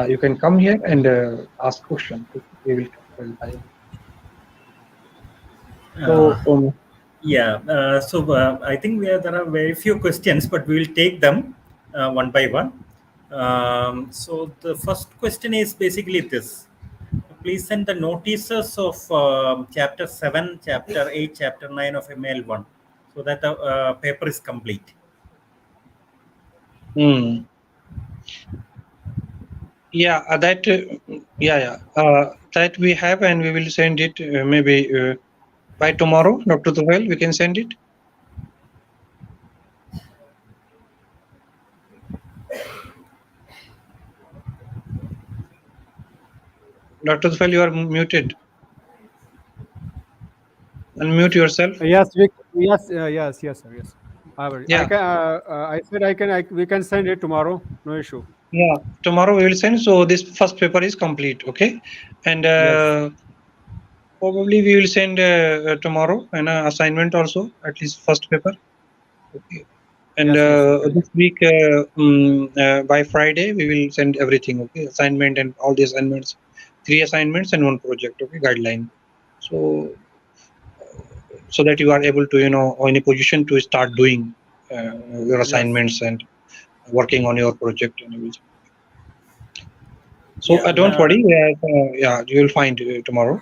[SPEAKER 4] you can come here and ask questions. We will clarify.
[SPEAKER 1] Uh,
[SPEAKER 4] So
[SPEAKER 1] yeah, I think there are very few questions, but we will take them one by one. So the first question is basically this. Please send the notices of chapter 7, chapter 8, chapter 9 of ML1 so that the paper is complete.
[SPEAKER 4] hmm, yeah, that we have, and we will send it maybe by tomorrow, Dr. Tuhail, we can send it. Dr. Tuhail, you are muted. Unmute yourself.
[SPEAKER 2] Yes, sir, yes. I
[SPEAKER 4] Yeah,
[SPEAKER 2] can. I said we can send it tomorrow. No issue.
[SPEAKER 4] yeah. Tomorrow we will send. So this first paper is complete. Okay, and
[SPEAKER 2] Yes,
[SPEAKER 4] probably we will send tomorrow an assignment also, at least first paper. Okay. And
[SPEAKER 2] yes, certainly.
[SPEAKER 4] this week, by Friday, we will send everything. Okay, assignment and all the assignments, 3 assignments and 1 project. Okay, guideline. So so that you are able to, in a position to start doing your
[SPEAKER 2] Yes,
[SPEAKER 4] assignments and working on your project and everything. So
[SPEAKER 1] Yeah,
[SPEAKER 4] don't worry. Yeah, you will find tomorrow.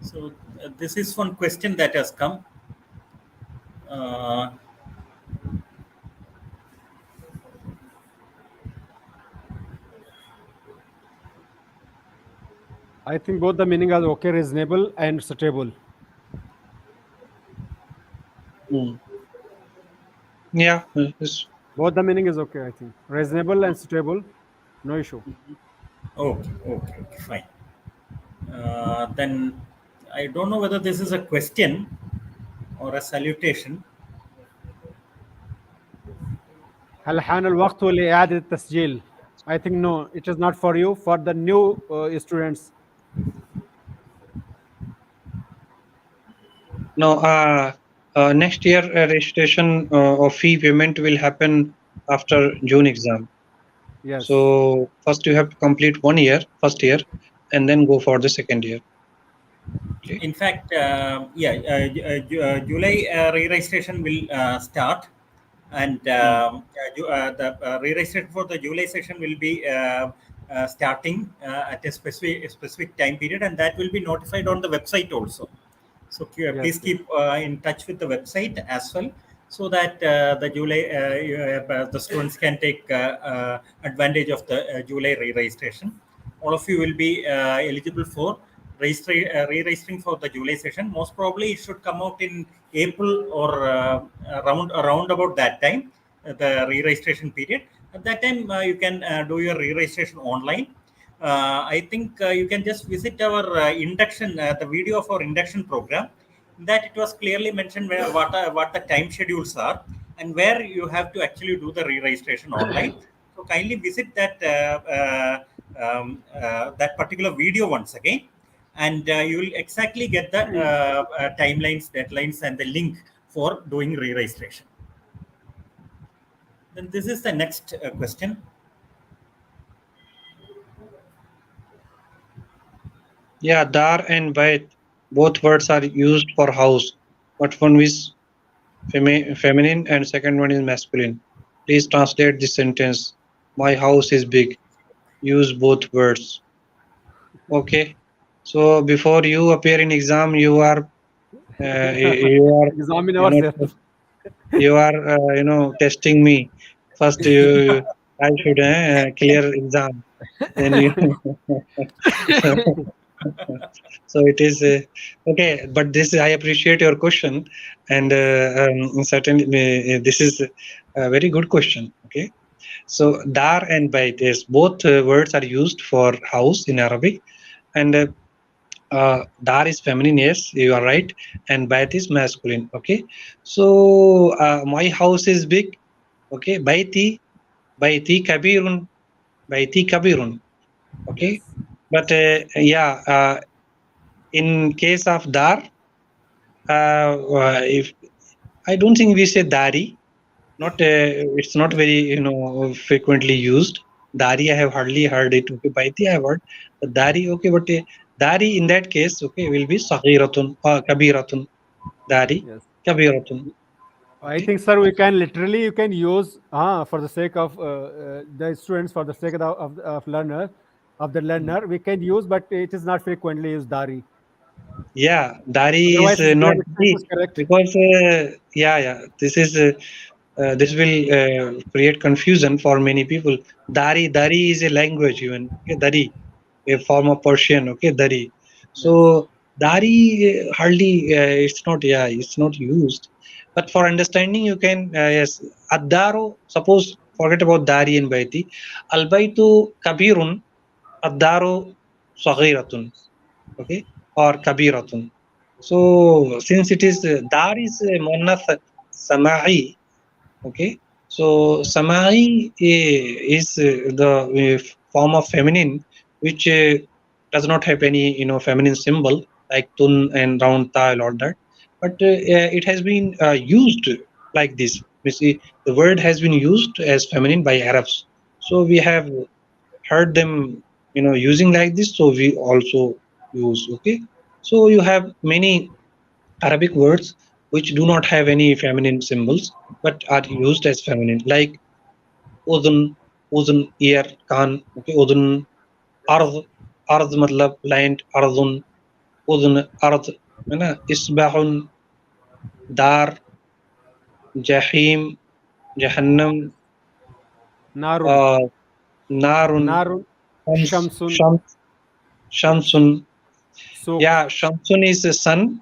[SPEAKER 1] so this is one question that has come. Uh,
[SPEAKER 2] I think both the meaning are okay, reasonable and suitable.
[SPEAKER 4] Mm. Yeah. Yes.
[SPEAKER 2] Both the meaning is okay. I think reasonable and suitable. No issue.
[SPEAKER 1] okay, fine. Then I don't know whether this is a question or a salutation.
[SPEAKER 2] هل حان الوقت لإعادة التسجيل؟ I think no, it is not for you. For the new students,
[SPEAKER 4] No, next year registration or fee payment will happen after June exam.
[SPEAKER 2] yes,
[SPEAKER 4] So first you have to complete 1 year, first year, and then go for the second year. Okay.
[SPEAKER 1] In fact, July re-registration will start, and
[SPEAKER 4] Hmm.
[SPEAKER 1] the re-registration for the July session will be starting at a specific time period, and that will be notified on the website also. So
[SPEAKER 2] yes,
[SPEAKER 1] please
[SPEAKER 2] yes,
[SPEAKER 1] keep in touch with the website as well, so that the July the students can take advantage of the July re-registration. All of you will be eligible for re-registering for the July session. Most probably, it should come out in April or around about that time, the re-registration period. At that time, you can do your re-registration online. I think you can just visit our induction, the video of our induction program. That it was clearly mentioned what the time schedules are, and where you have to actually do the re-registration online. So kindly visit that particular video once again, and you will exactly get the timelines, deadlines, and the link for doing re-registration. Then this is the next question.
[SPEAKER 4] Yeah, dar and bait, both words are used for house, but one is feminine and second one is masculine. Please translate this sentence. My house is big. Use both words. Okay. So before you appear in exam, you are
[SPEAKER 2] examine
[SPEAKER 4] you know
[SPEAKER 2] ourselves.
[SPEAKER 4] you are testing me. First, I should clear exam. Then you. So it is okay, but this I appreciate your question, and certainly this is a very good question. Okay, so dar and bait is both words are used for house in Arabic, and dar is feminine, yes, you are right, and bait is masculine. Okay, so my house is big. Okay, baiti kabirun, baiti kabirun. Okay,
[SPEAKER 2] Yes,
[SPEAKER 4] but yeah, in case of dar, if I don't think we say dari. Not it's not very frequently used. Dari I have hardly heard it. Okay, baiti I have heard. But dari okay, but dari in that case okay will be saghiratun kabiratun. Dari
[SPEAKER 2] yes.
[SPEAKER 4] kabiratun.
[SPEAKER 2] I
[SPEAKER 4] Okay.
[SPEAKER 2] think, sir, we can literally you can use for the sake of the students, for the sake of the
[SPEAKER 4] Hmm.
[SPEAKER 2] learner, we can use, but it is not frequently used dari.
[SPEAKER 4] Yeah, dari is
[SPEAKER 2] Otherwise,
[SPEAKER 4] not
[SPEAKER 2] grammatical
[SPEAKER 4] see
[SPEAKER 2] is correct.
[SPEAKER 4] because yeah this will create confusion for many people. Dari is a language even. Okay, dari, a form of Persian. Okay, dari.
[SPEAKER 2] Yes,
[SPEAKER 4] So dari hardly it's not used. But for understanding, you can yes addaru. Suppose forget about dari and baiti. Al baitu kabirun, addaru saghiratun. Okay, or kabiratun. So since it is dar is muannath sama'i. Okay, so samai is the form of feminine which does not have any feminine symbol like tun and round ta and all that, but it has been used like this. You see, the word has been used as feminine by Arabs, so we have heard them using like this, so we also use. Okay, so you have many Arabic words which do not have any feminine symbols but are used as feminine, like udun, udun ear, kan, okay, udun, ard, ard matlab land, ardun, udun ard, है ना, isbahun, dar, jahim, jahannam,
[SPEAKER 2] narun,
[SPEAKER 4] uh, narun,
[SPEAKER 2] narun,
[SPEAKER 4] shams,
[SPEAKER 2] shamsun,
[SPEAKER 4] shams,
[SPEAKER 2] yes,
[SPEAKER 4] shamsun.
[SPEAKER 2] suk,
[SPEAKER 4] Yeah, shamsun is the sun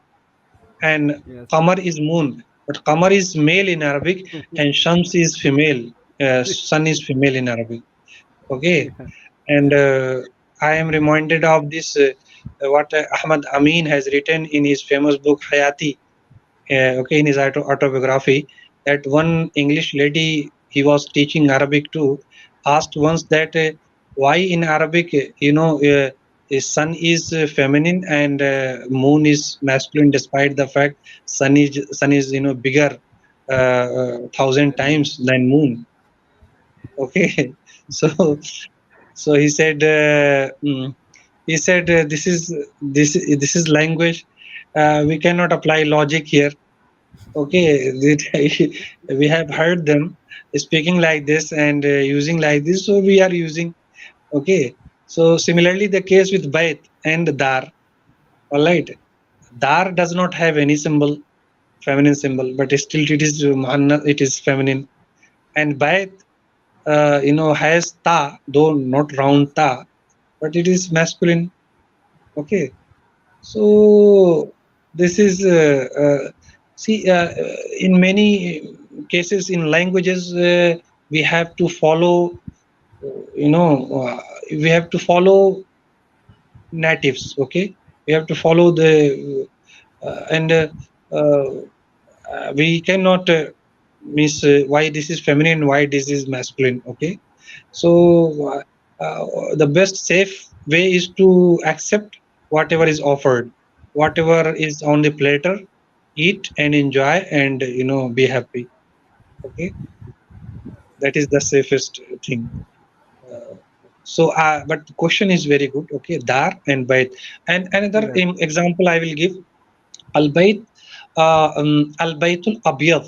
[SPEAKER 4] and
[SPEAKER 2] yes,
[SPEAKER 4] qamar is moon. But qamar is male in Arabic and shams is female. Sun is female in Arabic. Okay,
[SPEAKER 2] yeah,
[SPEAKER 4] and I am reminded of this what Ahmad Amin has written in his famous book Hayati. Okay, in his autobiography, that one English lady he was teaching Arabic to, asked once that why in Arabic, sun is feminine and moon is masculine, despite the fact sun is bigger 1,000 times than moon. Okay, so he said this is language. We cannot apply logic here. Okay, we have heard them speaking like this and using like this, so we are using. Okay, so similarly the case with bait and dar. All right, dar does not have any symbol, feminine symbol, but still it is feminine. And bait has ta, though not round ta, but it is masculine. Okay, so this is see in many cases in languages we have to follow you know we have to follow natives. Okay, we have to follow the and uh, we cannot miss why this is feminine, why this is masculine. Okay, so the best safe way is to accept whatever is offered, whatever is on the platter, eat and enjoy and be happy. Okay, that is the safest thing. uh, but the question is very good. Okay, dar and bait. And another
[SPEAKER 2] Yes.
[SPEAKER 4] example I will give, al bait, al baitul abyad.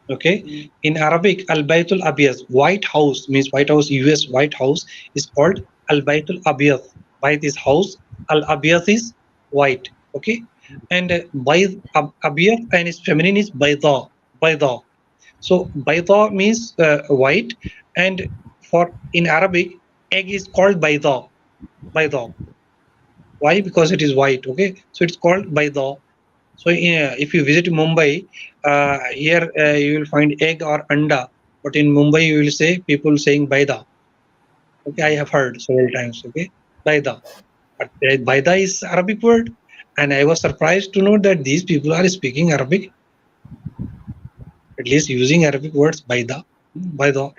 [SPEAKER 4] Okay, in Arabic, al baitul abyad, white house, means white house, US white house, is called al baitul abyad. Bait is house, al abyad is white. Okay, and abyad and its feminine is bayda. Bayda. So bayda means white, and for in Arabic, egg is called bayda. Bayda. Why? Because it is white. Okay, so it's called bayda. So if you visit Mumbai, here you will find egg or anda, but in Mumbai you will say people saying baida. Okay, I have heard several times. Okay, baida, but baida is Arabic word, and I was surprised to know that these people are speaking Arabic, at least using Arabic words. Baida, baida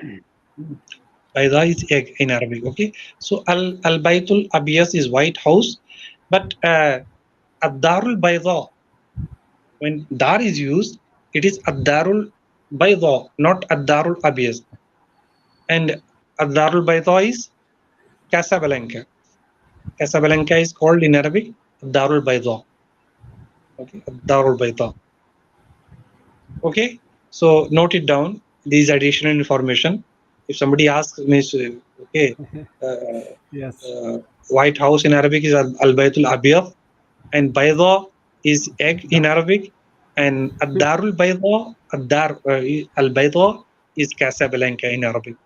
[SPEAKER 4] is egg in Arabic. Okay, so al baitul abiyas is white house, but ad darul baida, when dar is used, it is ad-darul bayda, not ad-darul abyad. And ad-darul bayda is Casablanca. Casablanca is called in Arabic ad-darul bayda. Okay, ad-darul bayda. Okay, so note it down, these additional information. If somebody asks me, okay, uh,
[SPEAKER 2] Yes.
[SPEAKER 4] white house in Arabic is al-baytul abyad, and bayda is egg in Arabic, and ad-darul bayda, al-bayda is Casablanca in Arabic.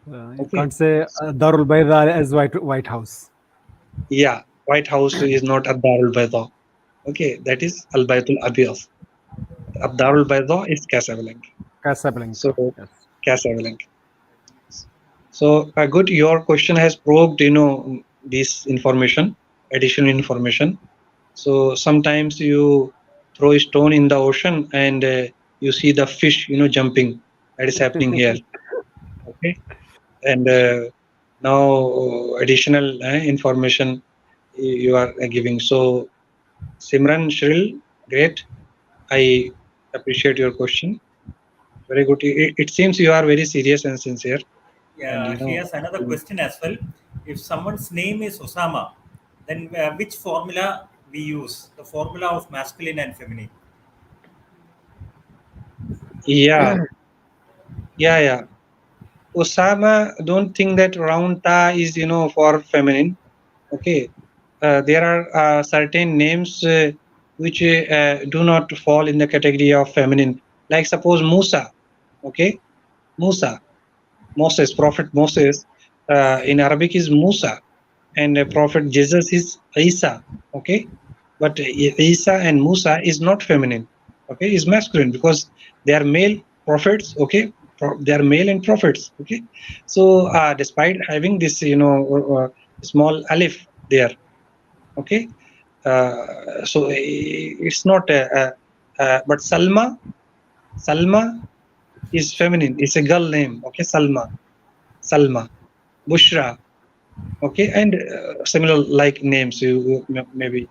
[SPEAKER 2] You
[SPEAKER 4] Okay,
[SPEAKER 2] can't say Darul Bayda as White House.
[SPEAKER 4] yeah, white house is not ad-darul bayda. Okay, that is al-baytul abyad. Ad-darul bayda is Casablanca. So
[SPEAKER 2] Casablanca. Yes.
[SPEAKER 4] Casablanca. So good, your question has probed this information, additional information. So sometimes you throw a stone in the ocean and you see the fish jumping. That is happening here. Okay, and now additional information you are giving. So Simran, Shril, great, I appreciate your question. Very good. It seems you are very serious and sincere, and
[SPEAKER 1] Yeah, here's another question as well. If someone's name is Osama, then which formula we use? The formula of masculine and feminine.
[SPEAKER 4] yeah, yeah. Osama, don't think that round ta is for feminine. Okay, there are certain names which do not fall in the category of feminine. Like suppose Musa. Okay, Musa, Moses, Prophet Moses. In Arabic is Musa, and Prophet Jesus is Isa. Okay, but Isa and Musa is not feminine. Okay, is masculine because they are male prophets. Okay, they are male and prophets. Okay, so despite having this small alif there. Okay, so it's not but Salma is feminine, it's a girl name. Okay, Salma. Salma, Bushra. Okay, and similar like names maybe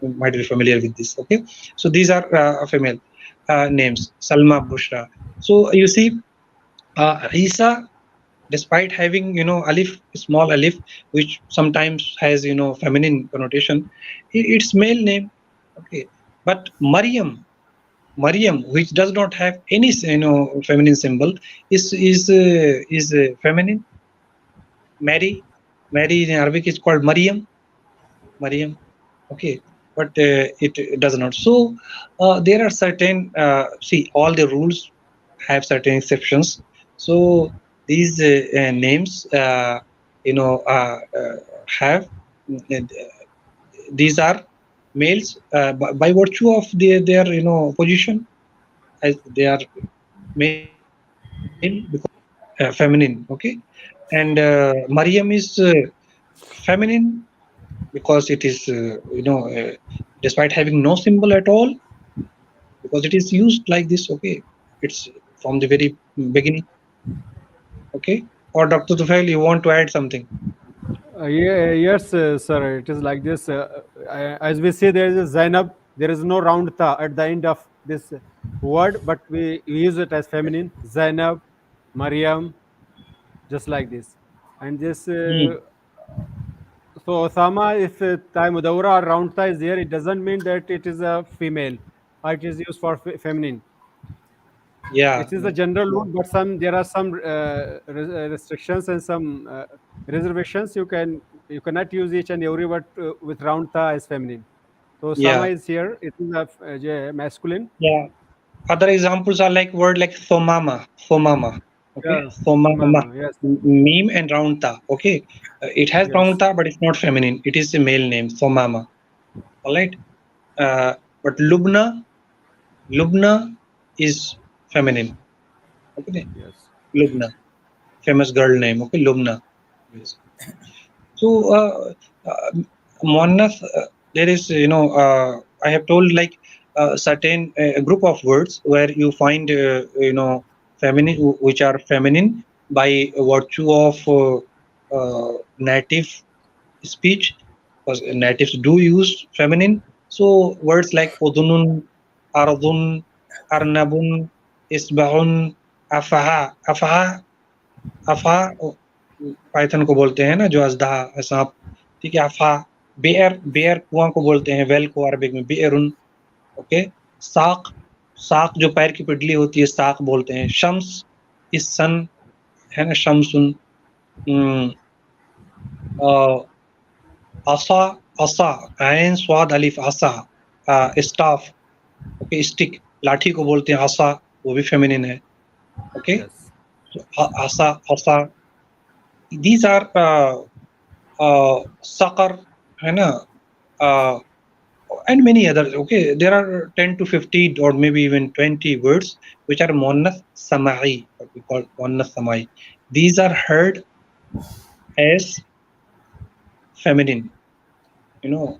[SPEAKER 4] might be familiar with this. Okay, so these are female names, Salma, Bushra. So you see, Isa, despite having alif, small alif, which sometimes has feminine connotation, it's male name. Okay, but Maryam, which does not have any feminine symbol, is feminine. Mary in Arabic is called Maryam. Okay, but it does not. So there are certain see, all the rules have certain exceptions. So these names have these are males by virtue of their position, as they are male because feminine. Okay, and Maryam is feminine because it is despite having no symbol at all, because it is used like this. Okay, it's from the very beginning. Okay, or Dr. Tufail, you want to add something?
[SPEAKER 2] Yeah, yes, sir. It is like this. As we see, there is a Zainab. There is no round ta at the end of this word, but we use it as feminine. Zainab, Maryam, just like this. And this,
[SPEAKER 4] Hmm.
[SPEAKER 2] so Osama, if ta mudawra or round ta is there, it doesn't mean that it is a female or it is used for feminine.
[SPEAKER 4] Yeah,
[SPEAKER 2] It is a
[SPEAKER 4] yeah,
[SPEAKER 2] general rule, but there are some restrictions and some reservations. You cannot use each and every word with round ta as feminine. So
[SPEAKER 4] yeah,
[SPEAKER 2] Sama is here. It is a masculine.
[SPEAKER 4] yeah. Other examples are like word like thomama. Okay,
[SPEAKER 2] Yeah,
[SPEAKER 4] thomama,
[SPEAKER 2] Sumama. Yes,
[SPEAKER 4] meme and round ta. Okay, it has round
[SPEAKER 2] yes,
[SPEAKER 4] ta, but it's not feminine. It is a male name, thomama. All right, but Lubna is feminine. Okay,
[SPEAKER 2] yes,
[SPEAKER 4] Lubna, famous girl name. Okay, Lubna. Yes. So, Muannath, there is, I have told like certain group of words where you find, feminine, which are feminine by virtue of native speech, because natives do use feminine. So, words like udunun, ardun, arnabun, isbaun, afaha, अफा Python को बोलते हैं ना, जो अजदहा सांप, ठीक है, अफा, bear bear कुआं को बोलते हैं, वेल को अरबिक में बेयरुन। ओके, साक, साक जो पैर की पिडली होती है, साक बोलते हैं। शम्स इस सन, है ना, शम्सुन। असा, असा, ऐन स्वाद अलिफ, असा, स्टाफ, ओके, स्टिक, लाठी को बोलते हैं असा, वो भी फेमिनिन है। ओके,
[SPEAKER 2] yes,
[SPEAKER 4] असा, असा, these are Sakar, है ना, uh, and many others. Okay, there are 10 to 50 or maybe even 20 words which are Muannath Samai, what we call Muannath Samai. These are heard as feminine. You know,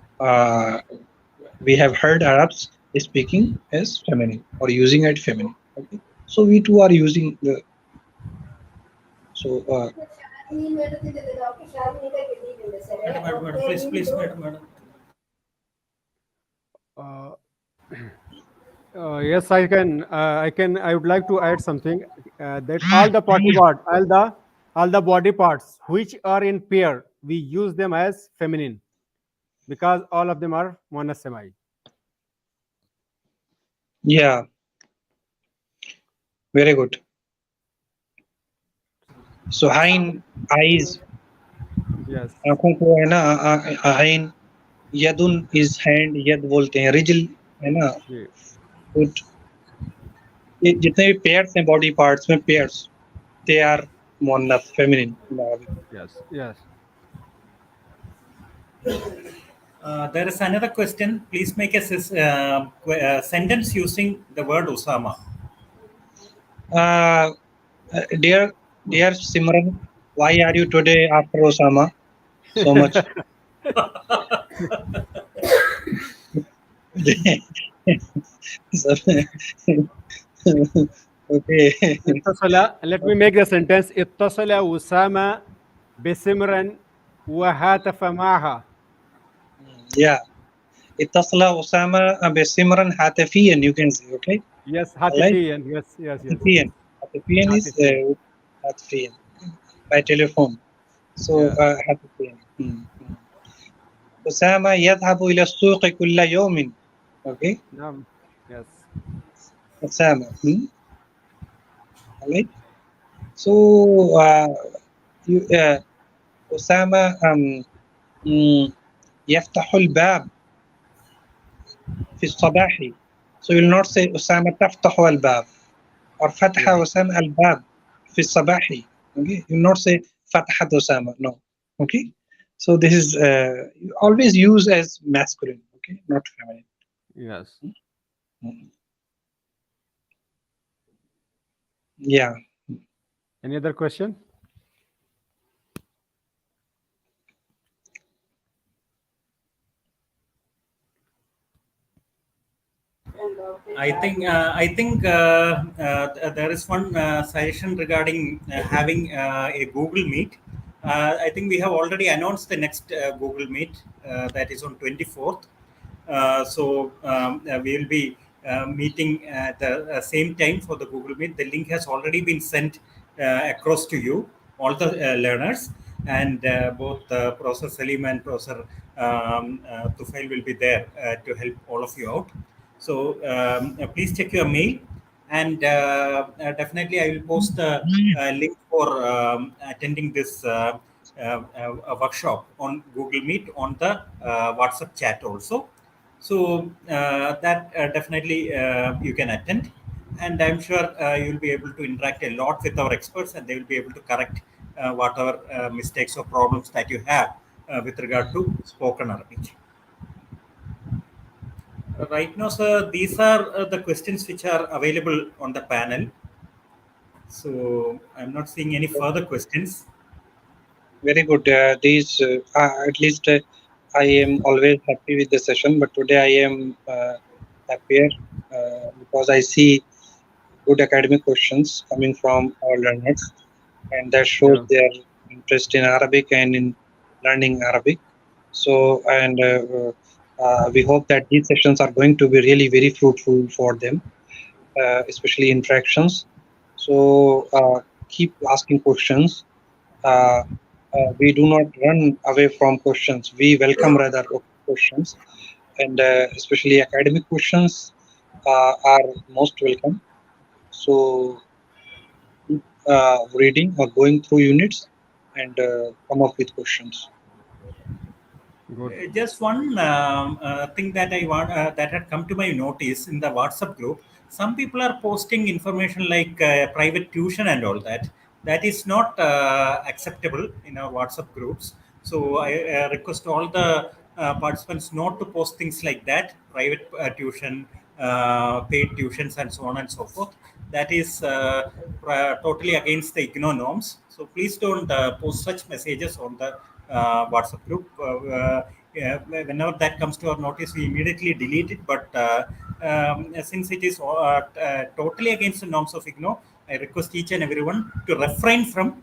[SPEAKER 4] we have heard Arabs speaking as feminine or using it feminine. Okay, so we too are using the so.
[SPEAKER 1] Madam, please, madam.
[SPEAKER 2] uh, yes. I can. I can. I would like to add something that all the body parts which are in pair, we use them as feminine because all of them are monosemite.
[SPEAKER 4] Yeah, very good. So Ain, eyes,
[SPEAKER 2] Yes.
[SPEAKER 4] आंखों को है ना, आइन, यदुन is hand, यद बोलते हैं, रिजल है ना,
[SPEAKER 2] Yeah.
[SPEAKER 4] फुट, ये जितने भी पेयर्स हैं बॉडी पार्ट्स में, पेयर्स, दे आर मुअन्नस, feminine.
[SPEAKER 2] Yes. Yes.
[SPEAKER 1] There is another question. Please make a sentence using the word Usama.
[SPEAKER 4] Dear Simran, why are you today after Osama so much?
[SPEAKER 3] Okay.
[SPEAKER 2] Let me make the sentence. اتصل أسامة بسمرا وهاتف معها.
[SPEAKER 3] Yeah. اتصل أسامة بسمرا هاتفيا, you can say, okay?
[SPEAKER 2] Yes,
[SPEAKER 3] Alright?
[SPEAKER 2] هاتفيا. Yes.
[SPEAKER 3] هاتفيا. هاتفيا is
[SPEAKER 2] هاتفيا.
[SPEAKER 3] هاتفيا, by telephone. So,
[SPEAKER 2] Yeah.
[SPEAKER 3] هاتفيا. أسامة يذهب إلى السوق كل يوم. Okay?
[SPEAKER 2] نعم. Yes.
[SPEAKER 3] أسامة. Alright? So, أسامة يفتح الباب في الصباح. So you'll not say أسامة تفتح الباب or فتح
[SPEAKER 2] Yeah.
[SPEAKER 3] أسامة الباب في الصباح. Okay? You'll not say فتحت أسامة. No. Okay? So this is always use as masculine. Okay? Not feminine.
[SPEAKER 2] Yes.
[SPEAKER 3] Yeah.
[SPEAKER 2] Any other question?
[SPEAKER 1] I think there is one suggestion regarding having a Google Meet. I think we have already announced the next Google Meet that is on 24th. We will be meeting at the same time for the Google Meet. The link has already been sent across to you, all the learners, and both Professor Salim and Professor Tufail will be there to help all of you out. So please check your mail, and definitely I will post the link for attending this workshop on Google Meet on the WhatsApp chat also. So that definitely you can attend, and I'm sure you'll be able to interact a lot with our experts, and they will be able to correct whatever mistakes or problems that you have with regard to spoken Arabic. Right now, sir, these are the questions which are available on the panel. So I'm not seeing any further questions.
[SPEAKER 3] Very good. These at least I am always happy with the session, but today I am happier because I see good academic questions coming from our learners, and that shows
[SPEAKER 2] Yeah.
[SPEAKER 3] their interest in Arabic and in learning Arabic. So, and we hope that these sessions are going to be really very fruitful for them, especially interactions. So, keep asking questions. Uh, we do not run away from questions. We welcome rather questions, and especially academic questions are most welcome. So keep reading or going through units and come up with questions.
[SPEAKER 2] Good.
[SPEAKER 1] Just one thing that I want that had come to my notice in the WhatsApp group. Some people are posting information like private tuition and all that. That is not acceptable in our WhatsApp groups. So I request all the participants not to post things like that, private tuition, paid tuitions, and so on and so forth. That is totally against the IGNO norms. So please don't post such messages on the WhatsApp group. Yeah, whenever that comes to our notice, we immediately delete it. But since it is totally against the norms of IGNO, I request each and everyone to refrain from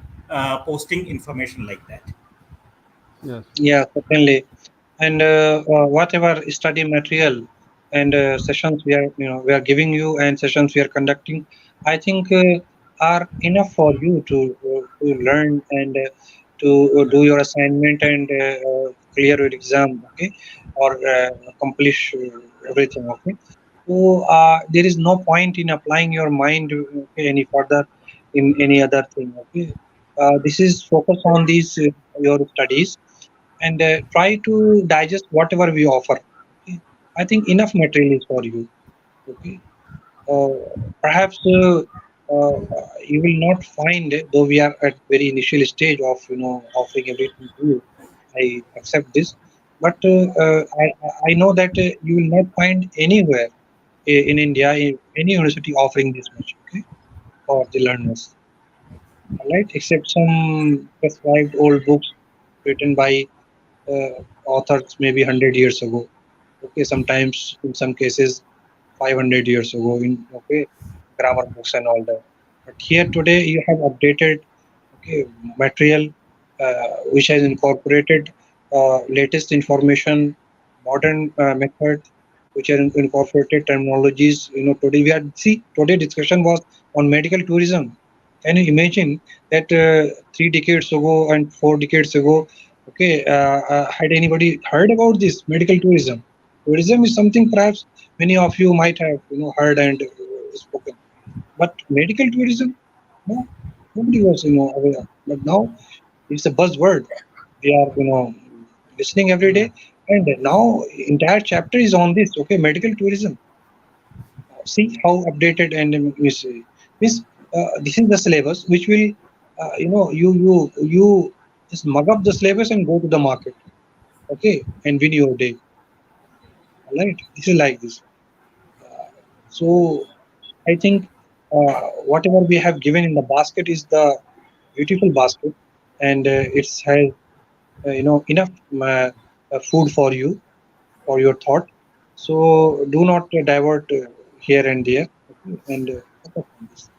[SPEAKER 1] posting information like that.
[SPEAKER 2] Yes.
[SPEAKER 3] Yeah, certainly. And whatever study material and sessions we are giving you and sessions we are conducting, I think are enough for you to learn and to do your assignment and clear your exam, okay, or accomplish everything, okay. So there is no point in applying your mind any further in any other thing, okay. This is focus on these your studies and try to digest whatever we offer. Okay? I think enough material is for you. Okay, uh, perhaps you will not find, though we are at very initial stage of offering everything to you. I accept this, but I know that you will not find anywhere in India in any university offering this much. Okay, for the learners. All right, except some prescribed old books written by authors maybe 100 years ago. Okay, sometimes in some cases 500 years ago. Okay,
[SPEAKER 4] grammar books and all that. But here today you have updated, okay, material which has incorporated latest information, modern methods, which are incorporated terminologies. Today we are see today discussion was on medical tourism. Can you imagine that 3 decades ago and 4 decades ago, okay, had anybody heard about this medical tourism? Tourism is something perhaps many of you might have heard and spoken, but medical tourism, no, nobody was aware. But now it's a buzzword. We are listening every day, and now entire chapter is on this. Okay, medical tourism. See how updated and means this is the syllabus which will you just mug up the syllabus and go to the market. Okay, and win your day. All right, this is like this. So I think whatever we have given in the basket is the beautiful basket, and it has enough food for you for your thought. So do not divert here and there, okay? And focus on this.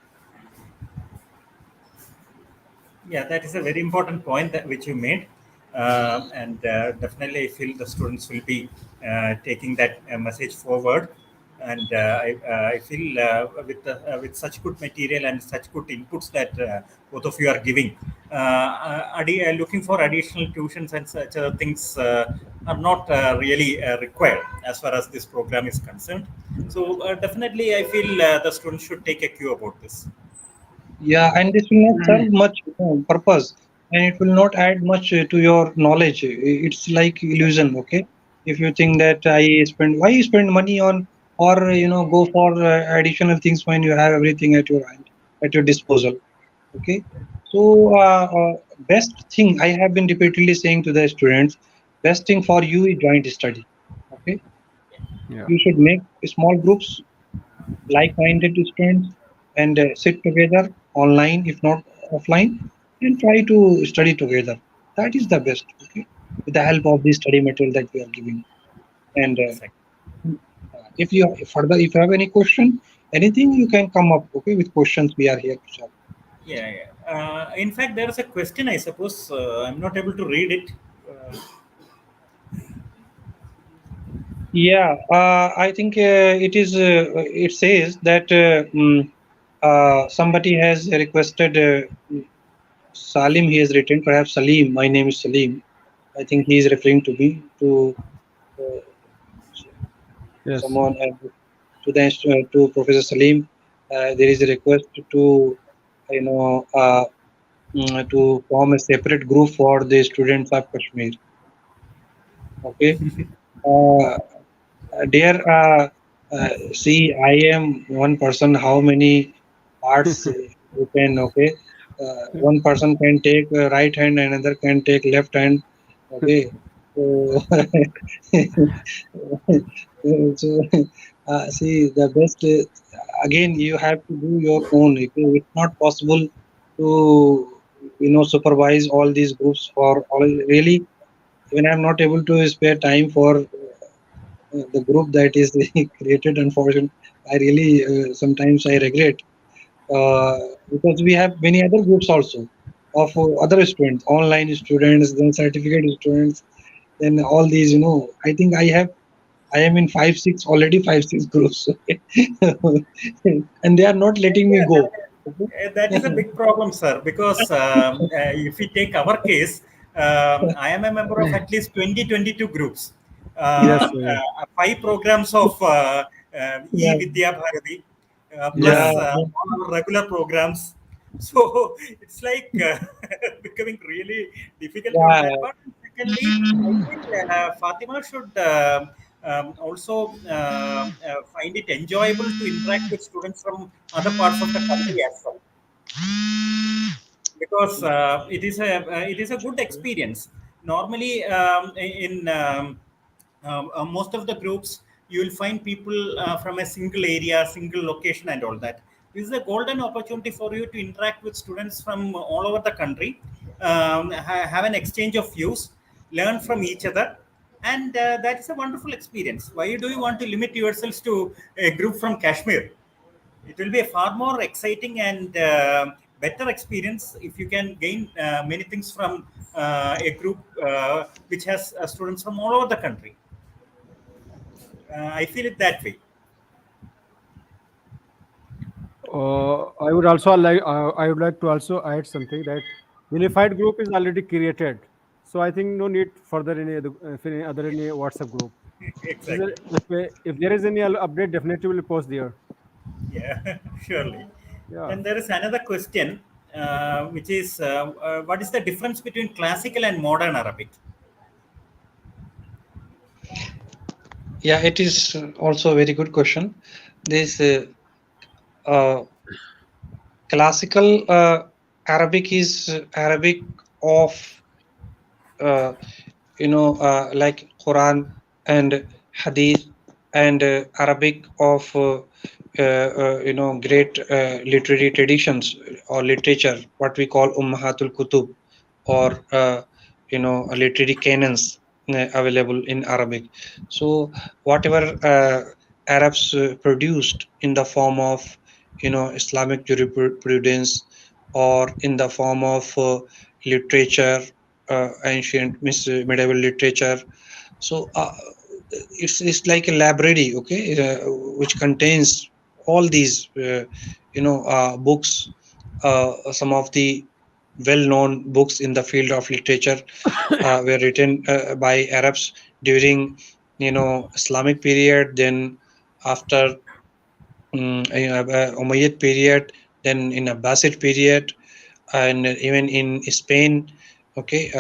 [SPEAKER 1] Yeah, that is a very important point that which you made, and definitely I feel the students will be taking that message forward. And I feel with such good material and such good inputs that both of you are giving, looking for additional tuitions and such things are not really required as far as this program is concerned. So definitely, I feel the students should take a cue about this.
[SPEAKER 4] Yeah, and this will not serve much purpose, and it will not add much to your knowledge. It's like illusion, okay? If you think that why you spend money on, or go for additional things when you have everything at your hand, at your disposal, okay? So, best thing I have been repeatedly saying to the students, best thing for you is joint study, okay?
[SPEAKER 2] Yeah.
[SPEAKER 4] You should make small groups like-minded students and sit together online, if not offline, and try to study together. That is the best, okay? With the help of the study material that we are giving. And if you if you have any question, anything you can come up, okay, with questions. We are here to solve.
[SPEAKER 1] Yeah, yeah. In fact, there is a question. I suppose I'm not able to read it.
[SPEAKER 4] Yeah, I think it is. It says that somebody has requested Salim. He has written, perhaps Salim. My name is Salim. I think he is referring to me to uh,
[SPEAKER 2] Yes.
[SPEAKER 4] someone to Professor Salim. There is a request to you know uh, to form a separate group for the students of Kashmir. Okay. Uh, Dear, see, I am one person. How many parts you can? Okay, one person can take right hand, another can take left hand. Okay, so so see, the best again you have to do your own. Okay? It's not possible to supervise all these groups for all. Really, even I'm not able to spare time for the group that is created. Unfortunately, I really sometimes I regret uh, because we have many other groups also of other students, online students, then certificate students, then all these. I think I am in 5 6 already 5 6 groups, and they are not letting me
[SPEAKER 1] Yeah,
[SPEAKER 4] go. Okay?
[SPEAKER 1] that is a big problem, sir, because if we take our case, I am a member of at least 20-22 groups,
[SPEAKER 2] Yes. Yes.
[SPEAKER 1] 5 programs of
[SPEAKER 4] Yeah,
[SPEAKER 1] e-Vidya Bharati,
[SPEAKER 2] Yeah.
[SPEAKER 4] yeah,
[SPEAKER 1] plus all our regular programs. So it's like becoming really difficult on
[SPEAKER 4] yeah.
[SPEAKER 1] that part. Secondly, I feel Fatima should also find it enjoyable to interact with students from other parts of the country as well, because it is a good experience. Normally, in most of the groups, you will find people from a single area, single location, and all that. This is a golden opportunity for you to interact with students from all over the country, have an exchange of views, learn from each other, and that is a wonderful experience. Why do you want to limit yourselves to a group from Kashmir? It will be a far more exciting and better experience if you can gain many things from a group which has students from all over the country. I feel it that way.
[SPEAKER 2] I would like to also add something that unified group is already created. So I think no need further any WhatsApp group. This is
[SPEAKER 1] Exactly.
[SPEAKER 2] if there is any update, definitely will post there.
[SPEAKER 1] Yeah, surely.
[SPEAKER 2] Yeah.
[SPEAKER 1] Then there is another question, which is what is the difference between classical and modern Arabic?
[SPEAKER 3] Yeah, it is also a very good question. This uh, classical Arabic is Arabic of uh, like Quran and Hadith and Arabic of great literary traditions or literature, what we call Ummahatul Kutub, or a literary canons available in Arabic. So whatever Arabs produced in the form of Islamic jurisprudence or in the form of literature, ancient medieval literature. So it's like a library, okay, which contains all these books. Some of the well-known books in the field of literature were written by Arabs during Islamic period, then after Umayyad period, then in Abbasid period, and even in Spain. Okay,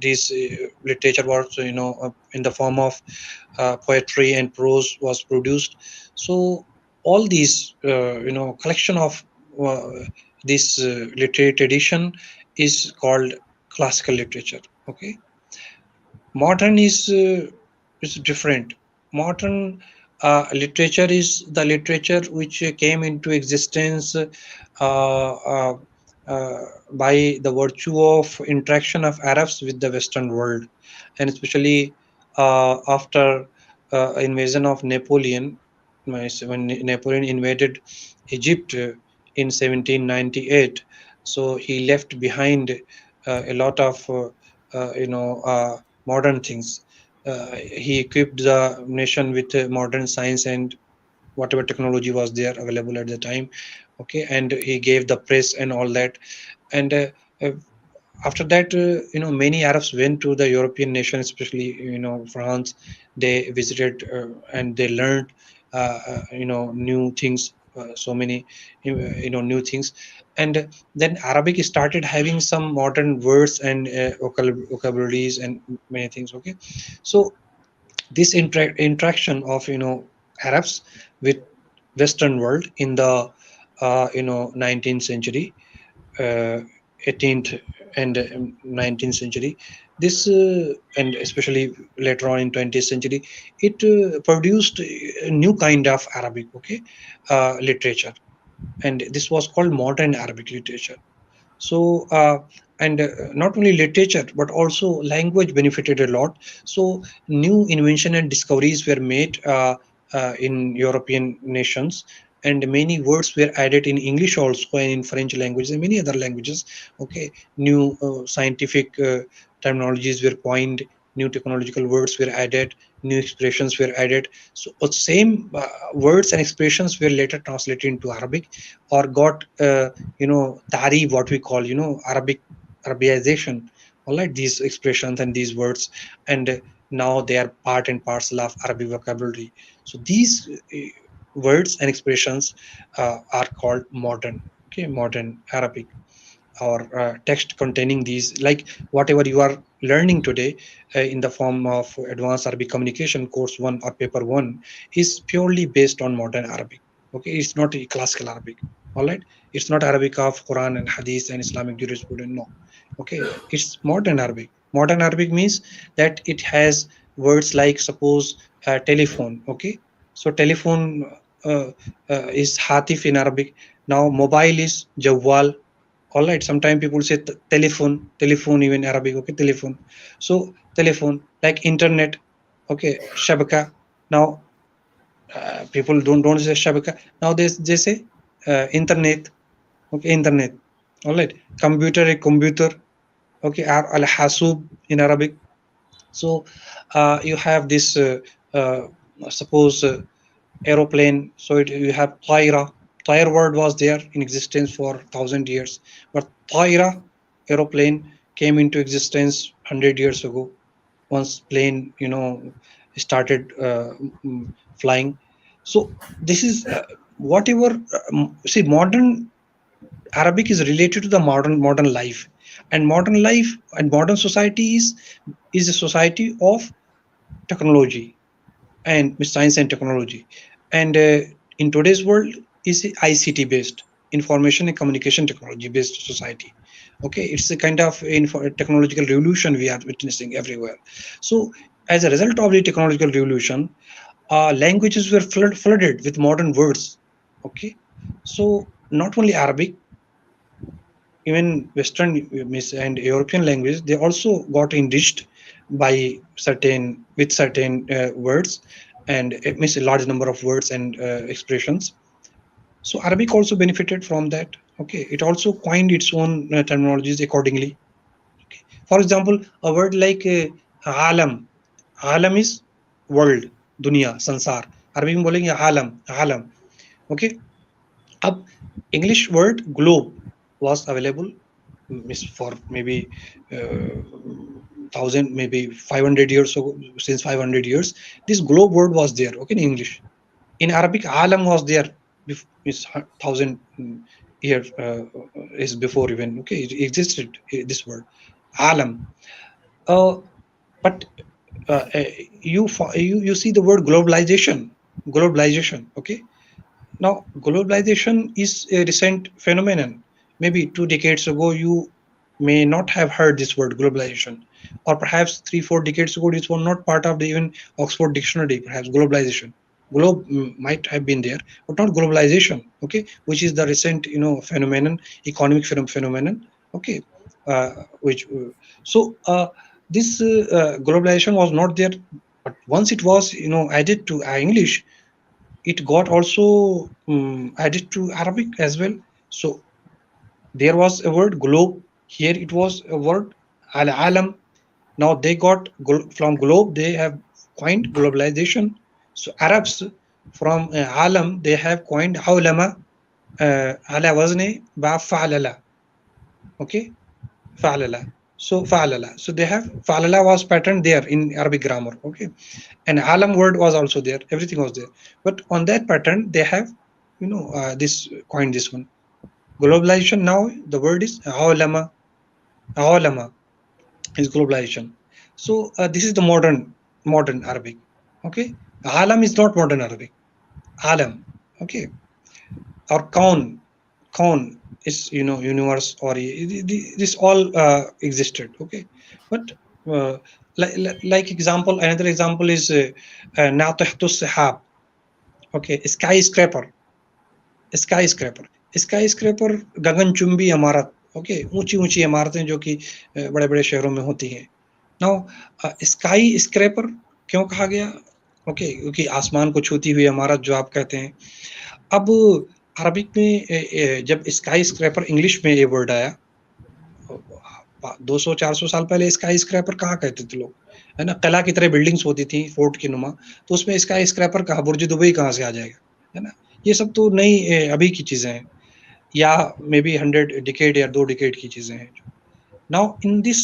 [SPEAKER 3] this literature was in the form of poetry and prose was produced. So all these collection of uh, this literary tradition is called classical literature. Okay, modern is different. Modern literature is the literature which came into existence uh, by the virtue of interaction of Arabs with the Western world, and especially after invasion of Napoleon. When Napoleon invaded Egypt in 1798, so he left behind a lot of modern things. He equipped the nation with modern science and whatever technology was there available at the time. Okay, and he gave the press and all that. And uh, after that, many Arabs went to the European nations, especially France. They visited and they learned new things, so many new things. And then Arabic started having some modern words and vocabularies and many things. Okay, so this interaction of Arabs with Western world in the 19th century, uh, 18th and 19th century, this and especially later on in 20th century, it produced a new kind of Arabic, okay, literature, and this was called modern Arabic literature. So and not only literature but also language benefited a lot. So new invention and discoveries were made in European nations, and many words were added in English also, and in French language and many other languages. Okay, new scientific terminologies were coined, new technological words were added, new expressions were added. So same words and expressions were later translated into Arabic, or got tarif, what we call Arabization. All right, these expressions and these words, and now they are part and parcel of Arabic vocabulary. So these words and expressions are called modern, okay, modern Arabic, or text containing these, like whatever you are learning today in the form of advanced Arabic communication course 1 or paper 1 is purely based on modern Arabic. Okay, it's not a classical Arabic. All right, it's not Arabic of Quran and Hadith and Islamic jurisprudence. No, okay, it's modern Arabic. Modern Arabic means that it has words like, suppose, telephone. Okay, so telephone uh, is hatif in Arabic. Now mobile is jawwal. All right, sometimes people say telephone even Arabic. Okay, telephone. So telephone, like internet. Okay, shabaka. Now
[SPEAKER 4] people don't say shabaka. Now they say internet. Okay, internet. All right. Computer, a computer. Okay, al hasub in Arabic. So you have this uh, suppose aeroplane. So you have taira. Tair word was there in existence for 1,000 years, but taira, aeroplane, came into existence 100 years ago. Once plane, started flying. So this is whatever. See, modern Arabic is related to the modern life, and modern life and modern society is a society of technology and with science and technology. And in today's world is a ICT based, information and communication technology based society. Okay, it's a kind of technological revolution we are witnessing everywhere. So as a result of the technological revolution, languages were flooded with modern words. Okay, so not only Arabic, even Western and European language, they also got enriched by certain words, and it means a large number of words and expressions. So Arabic also benefited from that. Okay, it also coined its own terminologies accordingly. Okay. For example, a word like alam. Alam is world, dunya, sansar. Arabic में बोलेंगे alam, alam. Okay. अब English word globe was available for maybe 1,000, maybe 500 years ago. Since 500 years, this globe word was there. Okay, in English. In Arabic, alam was there. Is 1,000 years is before even. Okay, it existed. This word, alam. Uh, but you see the word globalization. Globalization. Okay. Now, globalization is a recent phenomenon. Maybe 2 decades ago, you may not have heard this word globalization, or perhaps 3-4 decades ago, it was not part of the even Oxford Dictionary. Perhaps globalization, globe might have been there, but not globalization. Okay, which is the recent phenomenon, economic phenomenon. Okay, which so this globalization was not there, but once it was added to English, it got also added to Arabic as well. So there was a word globe. Here it was a word al-alam. Now they got from globe, they have coined globalization. So Arabs from alam, they have coined awlama ala wazni ba fa'lala. Okay, fa'lala. So fa'lala. So they have fa'lala was pattern there in Arabic grammar. Okay, and alam word was also there. Everything was there. But on that pattern, they have this coined this one. Globalization now, the word is awlama. Awlama is globalization. So this is the modern Arabic. Okay, alam is not modern Arabic. Alam. Okay, or kaun is universe, or this all existed. Okay, but like example, another example is natihtu sahab. Okay, skyscraper गगनचुंबी इमारत. Okay, ऊंची ऊंची इमारतें जो कि बड़े बड़े शहरों में होती हैं. नाउ स्काई स्क्रैपर क्यों कहा गया? ओके, क्योंकि आसमान को छूती हुई इमारत जो आप कहते हैं. अब अरबिक में जब स्काई स्क्रैपर इंग्लिश में ये वर्ड आया 200-400 साल पहले, स्काई स्क्रैपर कहाँ कहते थे लोग, है ना? किला की तरह बिल्डिंग्स होती थी फोर्ट की नुमा, तो उसमें स्काई स्क्रैपर कहा, बुर्ज दुबई कहाँ से आ जाएगा, है ना? ये सब तो नई अभी की चीजें हैं, या मे बी 100 डिकेड या 2 डिकेड की चीजें हैं. नाउ इन दिस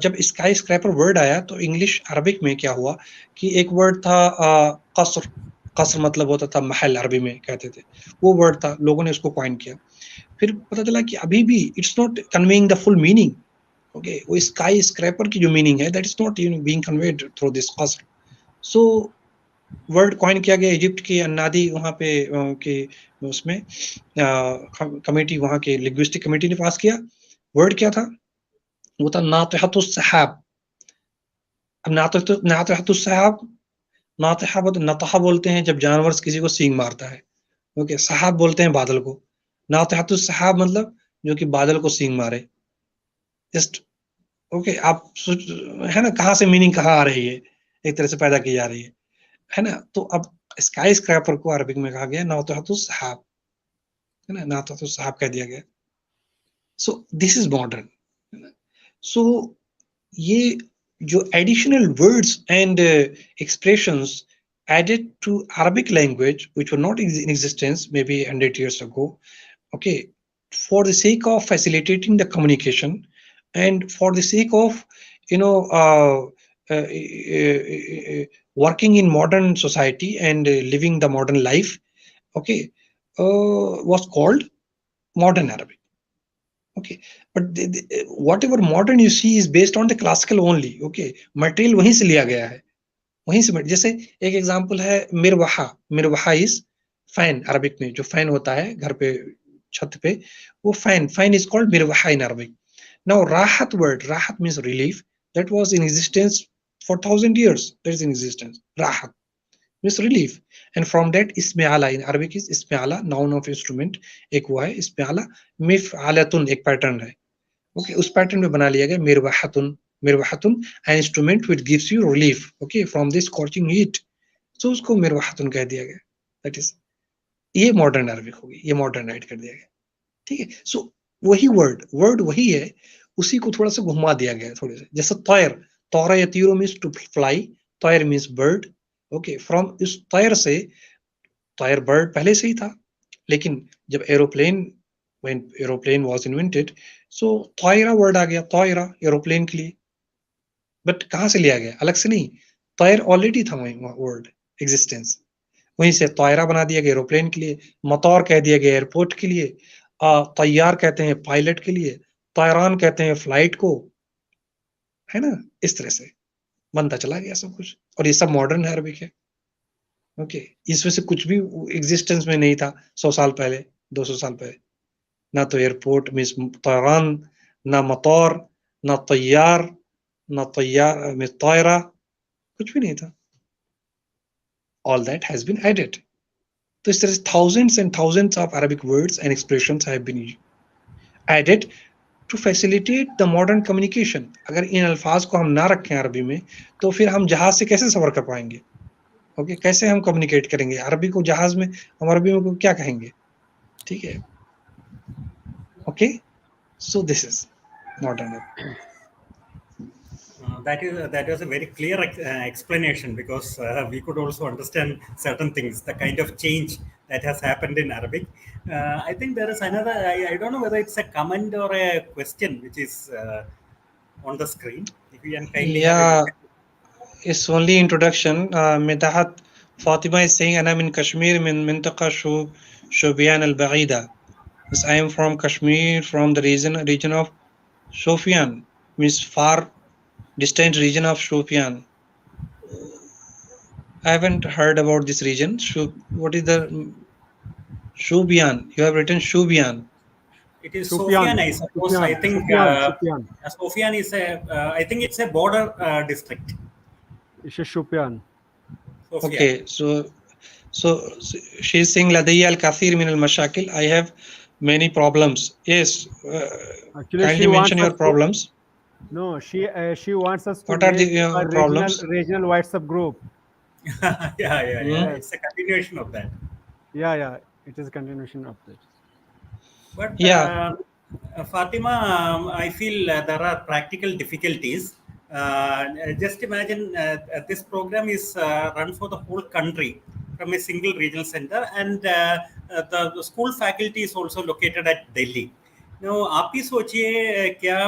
[SPEAKER 4] जब स्काई स्क्रैपर वर्ड आया तो इंग्लिश अरबिक में क्या हुआ कि एक वर्ड था कसर. कसर मतलब होता था महल, अरबी में कहते थे, वो वर्ड था, लोगों ने उसको कॉइन किया. फिर पता चला कि अभी भी it's not conveying the full meaning. Okay, वो स्काई स्क्रैपर की जो मीनिंग है, that is not being conveyed through this कसर. सो वर्ड कॉइन किया गया इजिप्ट की अन्नादी वहाँ पे के उसमें कमेटी, वहाँ के लिंग्विस्टिक कमेटी ने पास किया. वर्ड क्या था? वो था नातिहतुस सहाब. अब नातिहतुस सहाब, नातिहा नतहा बोलते हैं जब जानवर किसी को सींग मारता है. ओके, सहाब बोलते हैं बादल को. नातिहतुस सहाब मतलब जो कि बादल को सींग मारे. जस्ट ओके, आप है ना, कहाँ से मीनिंग कहाँ आ रही है, एक तरह से पैदा की जा रही है ना? तो अब
[SPEAKER 3] स्काई स्क्रैपर को अरबिक में कहा गया नातहतुस सहाब, है ना, नातहतुस सहाब कह दिया गया। So this is modern. So ये जो additional words and expressions added to Arabic language which were not in existence maybe 100 years ago, okay, for the sake of facilitating the communication and for the sake of, you know, working in modern society and living the modern life, okay, was called modern Arabic. Okay, but whatever modern you see is based on the classical only. Okay, material वहीं से लिया गया है, वहीं से। जैसे एक example है मिरवाहा, मिरवाहा इज फैन, अरबिक में जो फैन होता है घर पे छत पे, वो फैन, फैन इज कॉल्ड मिरवाहा इन अरबिक। नाउ राहत वर्ड, राहत means relief, that was in existence for 1000 years, that is in existence. Rahat means relief, and from that isme ala in Arabic is isme ala, noun of instrument एक हुआ है, isme ala mif'alatun एक pattern है, okay, उस pattern में बना लिया गया मिरवाहतुन, मिरवाहतुन an instrument which gives you relief, okay, from this scorching heat, so उसको मिरवाहतुन कह दिया गया, that is, ये मॉडर्न अरबिक होगी, ये मॉडर्न राइट कर दिया गया, ठीक है। सो वही वर्ड वही है, उसी को थोड़ा सा घुमा दिया गया थोड़े से। जैसे तैर, तौरा यतीरो मीन्स टू फ्लाई, तैर मीन्स बर्ड, ओके, फ्रॉम इस तैर से, तैर बर्ड पहले से ही था, लेकिन जब aeroplane, when aeroplane was invented, so तैरा वर्ड आ गया, तैरा एरोप्लेन के लिए, बट कहाँ से लिया गया, अलग से नहीं, तैर ऑलरेडी था वहीं वर्ड एग्जिस्टेंस, वहीं से तैरा बना दिया गया एरोप्लेन के लिए, मतौर कह दिया गया एयरपोर्ट के लिए, तैयार कहते हैं पायलट के लिए, तैरान कहते हैं फ्लाइट को, है ना, इस तरह से बनता चला गया सब कुछ, और ये सब मॉडर्न है अरबिक है, ओके। इसमें से कुछ भी एग्जिस्टेंस में नहीं था 100 साल पहले, 200 साल पहले, ना तो एयरपोर्ट मींस तैरान, ना मतौर, ना तैयार, ना तैयार में तैरा, कुछ भी नहीं था। All that has been added. So there is thousands and thousands of Arabic words and expressions have been added to facilitate the modern communication. अगर इन अल्फाज को हम ना रखें अरबी में, तो फिर हम जहाज से कैसे सफर कर पाएंगे, ओके, कैसे हम कम्युनिकेट करेंगे, अरबी को जहाज में हम अरबी में क्या कहेंगे, ठीक है, okay. So this is modern.
[SPEAKER 1] That was a very clear explanation, because we could also understand certain things, the kind of change that has happened in Arabic. I think there is another, I don't know whether it's a comment or a question which is on the screen. If you can kindly
[SPEAKER 3] it's only introduction. Midahat Fatima is saying, "Ana min Kashmir min mintaqa Shobian al-Ba'ida." Yes, I am from Kashmir, from the region of Shofian, means far distant region of Shofian. I haven't heard about this region. What is the Shobian? You have written Shobian.
[SPEAKER 1] It is Sophian, I suppose. I think Sophian is a, I think it's a border district.
[SPEAKER 2] It's a Shopian.
[SPEAKER 3] Okay, so she's saying Ladayya al-kathir min al-mashakil. I have many problems. Yes.
[SPEAKER 2] Actually,
[SPEAKER 3] kindly mention your problems.
[SPEAKER 2] No, she wants us to
[SPEAKER 3] what are the problems?
[SPEAKER 2] Regional WhatsApp group.
[SPEAKER 1] Yeah. It's a continuation of that.
[SPEAKER 2] Yeah, it is a continuation of that.
[SPEAKER 1] But Fatima, I feel there are practical difficulties. Just imagine this program is run for the whole country from a single regional center, and the school faculty is also located at Delhi. Now, आप ही सोचिए क्या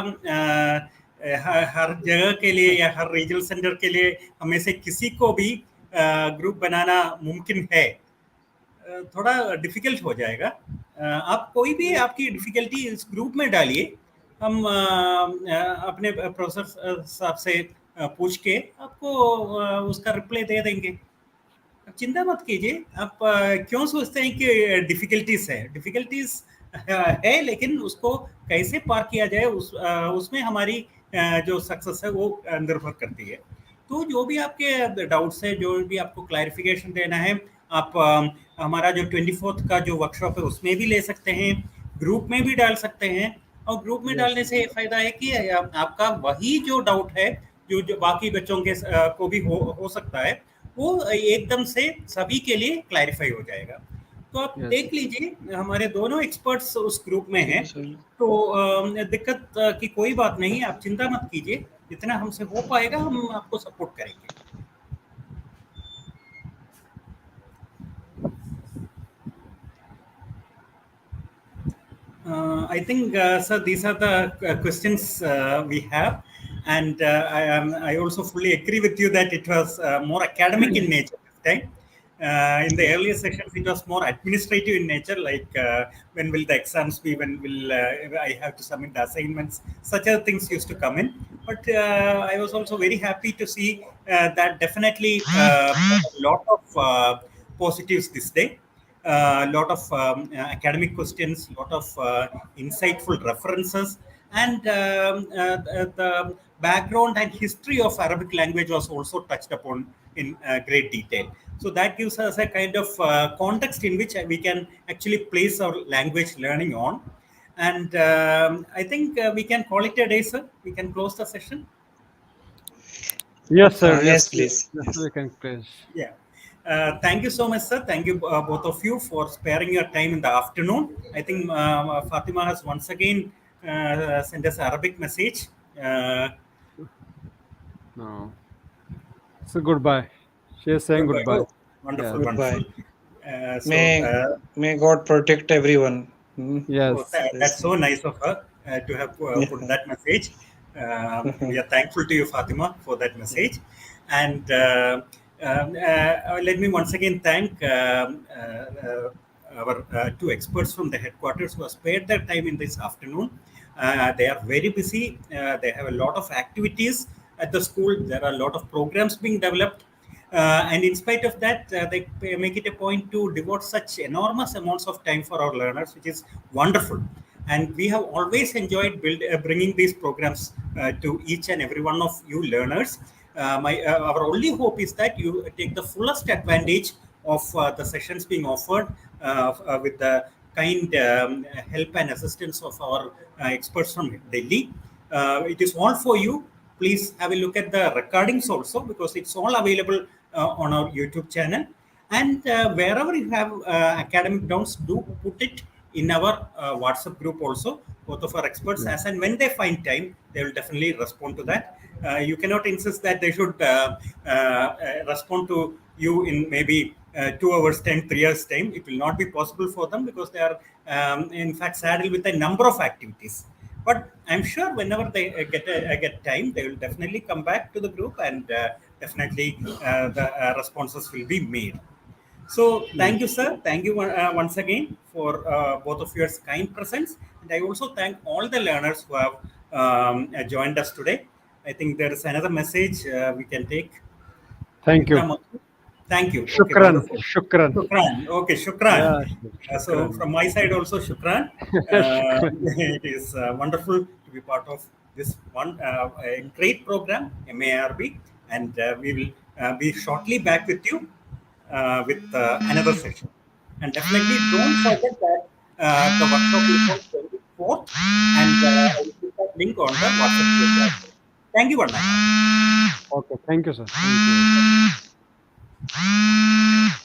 [SPEAKER 1] हर जगह के लिए या हर regional centre के लिए हमें से किसी को भी ग्रुप बनाना मुमकिन है, थोड़ा डिफिकल्ट हो जाएगा। आप कोई भी आपकी डिफिकल्टी इस ग्रुप में डालिए, हम अपने प्रोफेसर साहब से पूछ के आपको उसका रिप्लाई दे देंगे। चिंता मत कीजिए। आप क्यों सोचते हैं कि डिफिकल्टीज है, लेकिन उसको कैसे पार किया जाए उसमें हमारी जो सक्सेस है वो निर्भर करती है। तो जो भी आपके डाउट्स है, जो भी आपको क्लैरिफिकेशन देना है, आप हमारा जो 24th का जो वर्कशॉप है उसमें भी ले सकते हैं, ग्रुप में भी डाल सकते हैं। और ग्रुप में डालने से फायदा है कि आपका वही जो डाउट है जो बाकी बच्चों के को भी हो सकता है, वो एकदम से सभी के लिए क्लैरिफाई हो जाएगा। तो आप
[SPEAKER 2] Yes.
[SPEAKER 1] देख लीजिए हमारे दोनों एक्सपर्ट्स उस ग्रुप में हैं, तो दिक्कत की कोई बात नहीं, आप चिंता मत कीजिए, जितना हमसे हो पाएगा हम आपको सपोर्ट करेंगे। I think, sir, these are the questions we have, and I also fully agree with you that it was more academic in nature this time. In the earlier sections, it was more administrative in nature, like when will the exams be, when will I have to submit the assignments, such other things used to come in. But I was also very happy to see that definitely a lot of positives this day. A lot of academic questions, lot of insightful references, and the background and history of Arabic language was also touched upon in great detail. So that gives us a kind of context in which we can actually place our language learning on. And I think we can call it a day, sir. We can close the session.
[SPEAKER 2] Yes, sir.
[SPEAKER 3] Yes, please.
[SPEAKER 2] Yes,
[SPEAKER 3] Yes.
[SPEAKER 2] we can please.
[SPEAKER 1] Yeah. Thank you so much, sir. Thank you, both of you, for sparing your time in the afternoon. I think Fatima has once again sent us Arabic message.
[SPEAKER 2] No. So goodbye. She is saying goodbye.
[SPEAKER 1] Oh, wonderful,
[SPEAKER 2] Yes.
[SPEAKER 3] Goodbye.
[SPEAKER 1] wonderful. So,
[SPEAKER 3] May God protect everyone.
[SPEAKER 2] Yes.
[SPEAKER 1] oh, that's so nice of her to have put that message. We are thankful to you, Fatima, for that message. And let me once again thank our two experts from the headquarters who have spared their time in this afternoon. They are very busy. They have a lot of activities at the school. There are a lot of programs being developed. And in spite of that, they make it a point to devote such enormous amounts of time for our learners, which is wonderful. And we have always enjoyed bringing these programs to each and every one of you learners. Our only hope is that you take the fullest advantage of the sessions being offered with the kind help and assistance of our experts from Delhi. It is all for you. Please have a look at the recordings also, because it's all available on our YouTube channel. And wherever you have academic doubts, do put it in our WhatsApp group also. Both of our experts, as and when they find time, they will definitely respond to that. You cannot insist that they should respond to you in maybe 2 hours time, 3 hours time. It will not be possible for them, because they are in fact saddled with a number of activities. But I'm sure whenever they get time, they will definitely come back to the group, and definitely the responses will be made. So thank you, sir. Thank you once again for both of your kind presence. And I also thank all the learners who have joined us today. I think there is another message we can take.
[SPEAKER 2] Thank you.
[SPEAKER 1] Thank you. Okay,
[SPEAKER 2] Shukran.
[SPEAKER 1] wonderful.
[SPEAKER 2] Shukran.
[SPEAKER 1] Shukran. Okay, shukran.
[SPEAKER 2] Yeah,
[SPEAKER 1] So
[SPEAKER 2] shukran.
[SPEAKER 1] from my side also, shukran.
[SPEAKER 2] Shukran.
[SPEAKER 1] It is wonderful to be part of this one a great program, MARB, and we will be shortly back with you with another session. And definitely don't forget that the workshop is on 24th, and I will put that link on the WhatsApp group. Thank you, Varnaka.
[SPEAKER 2] Okay. Thank you, sir. Thank you.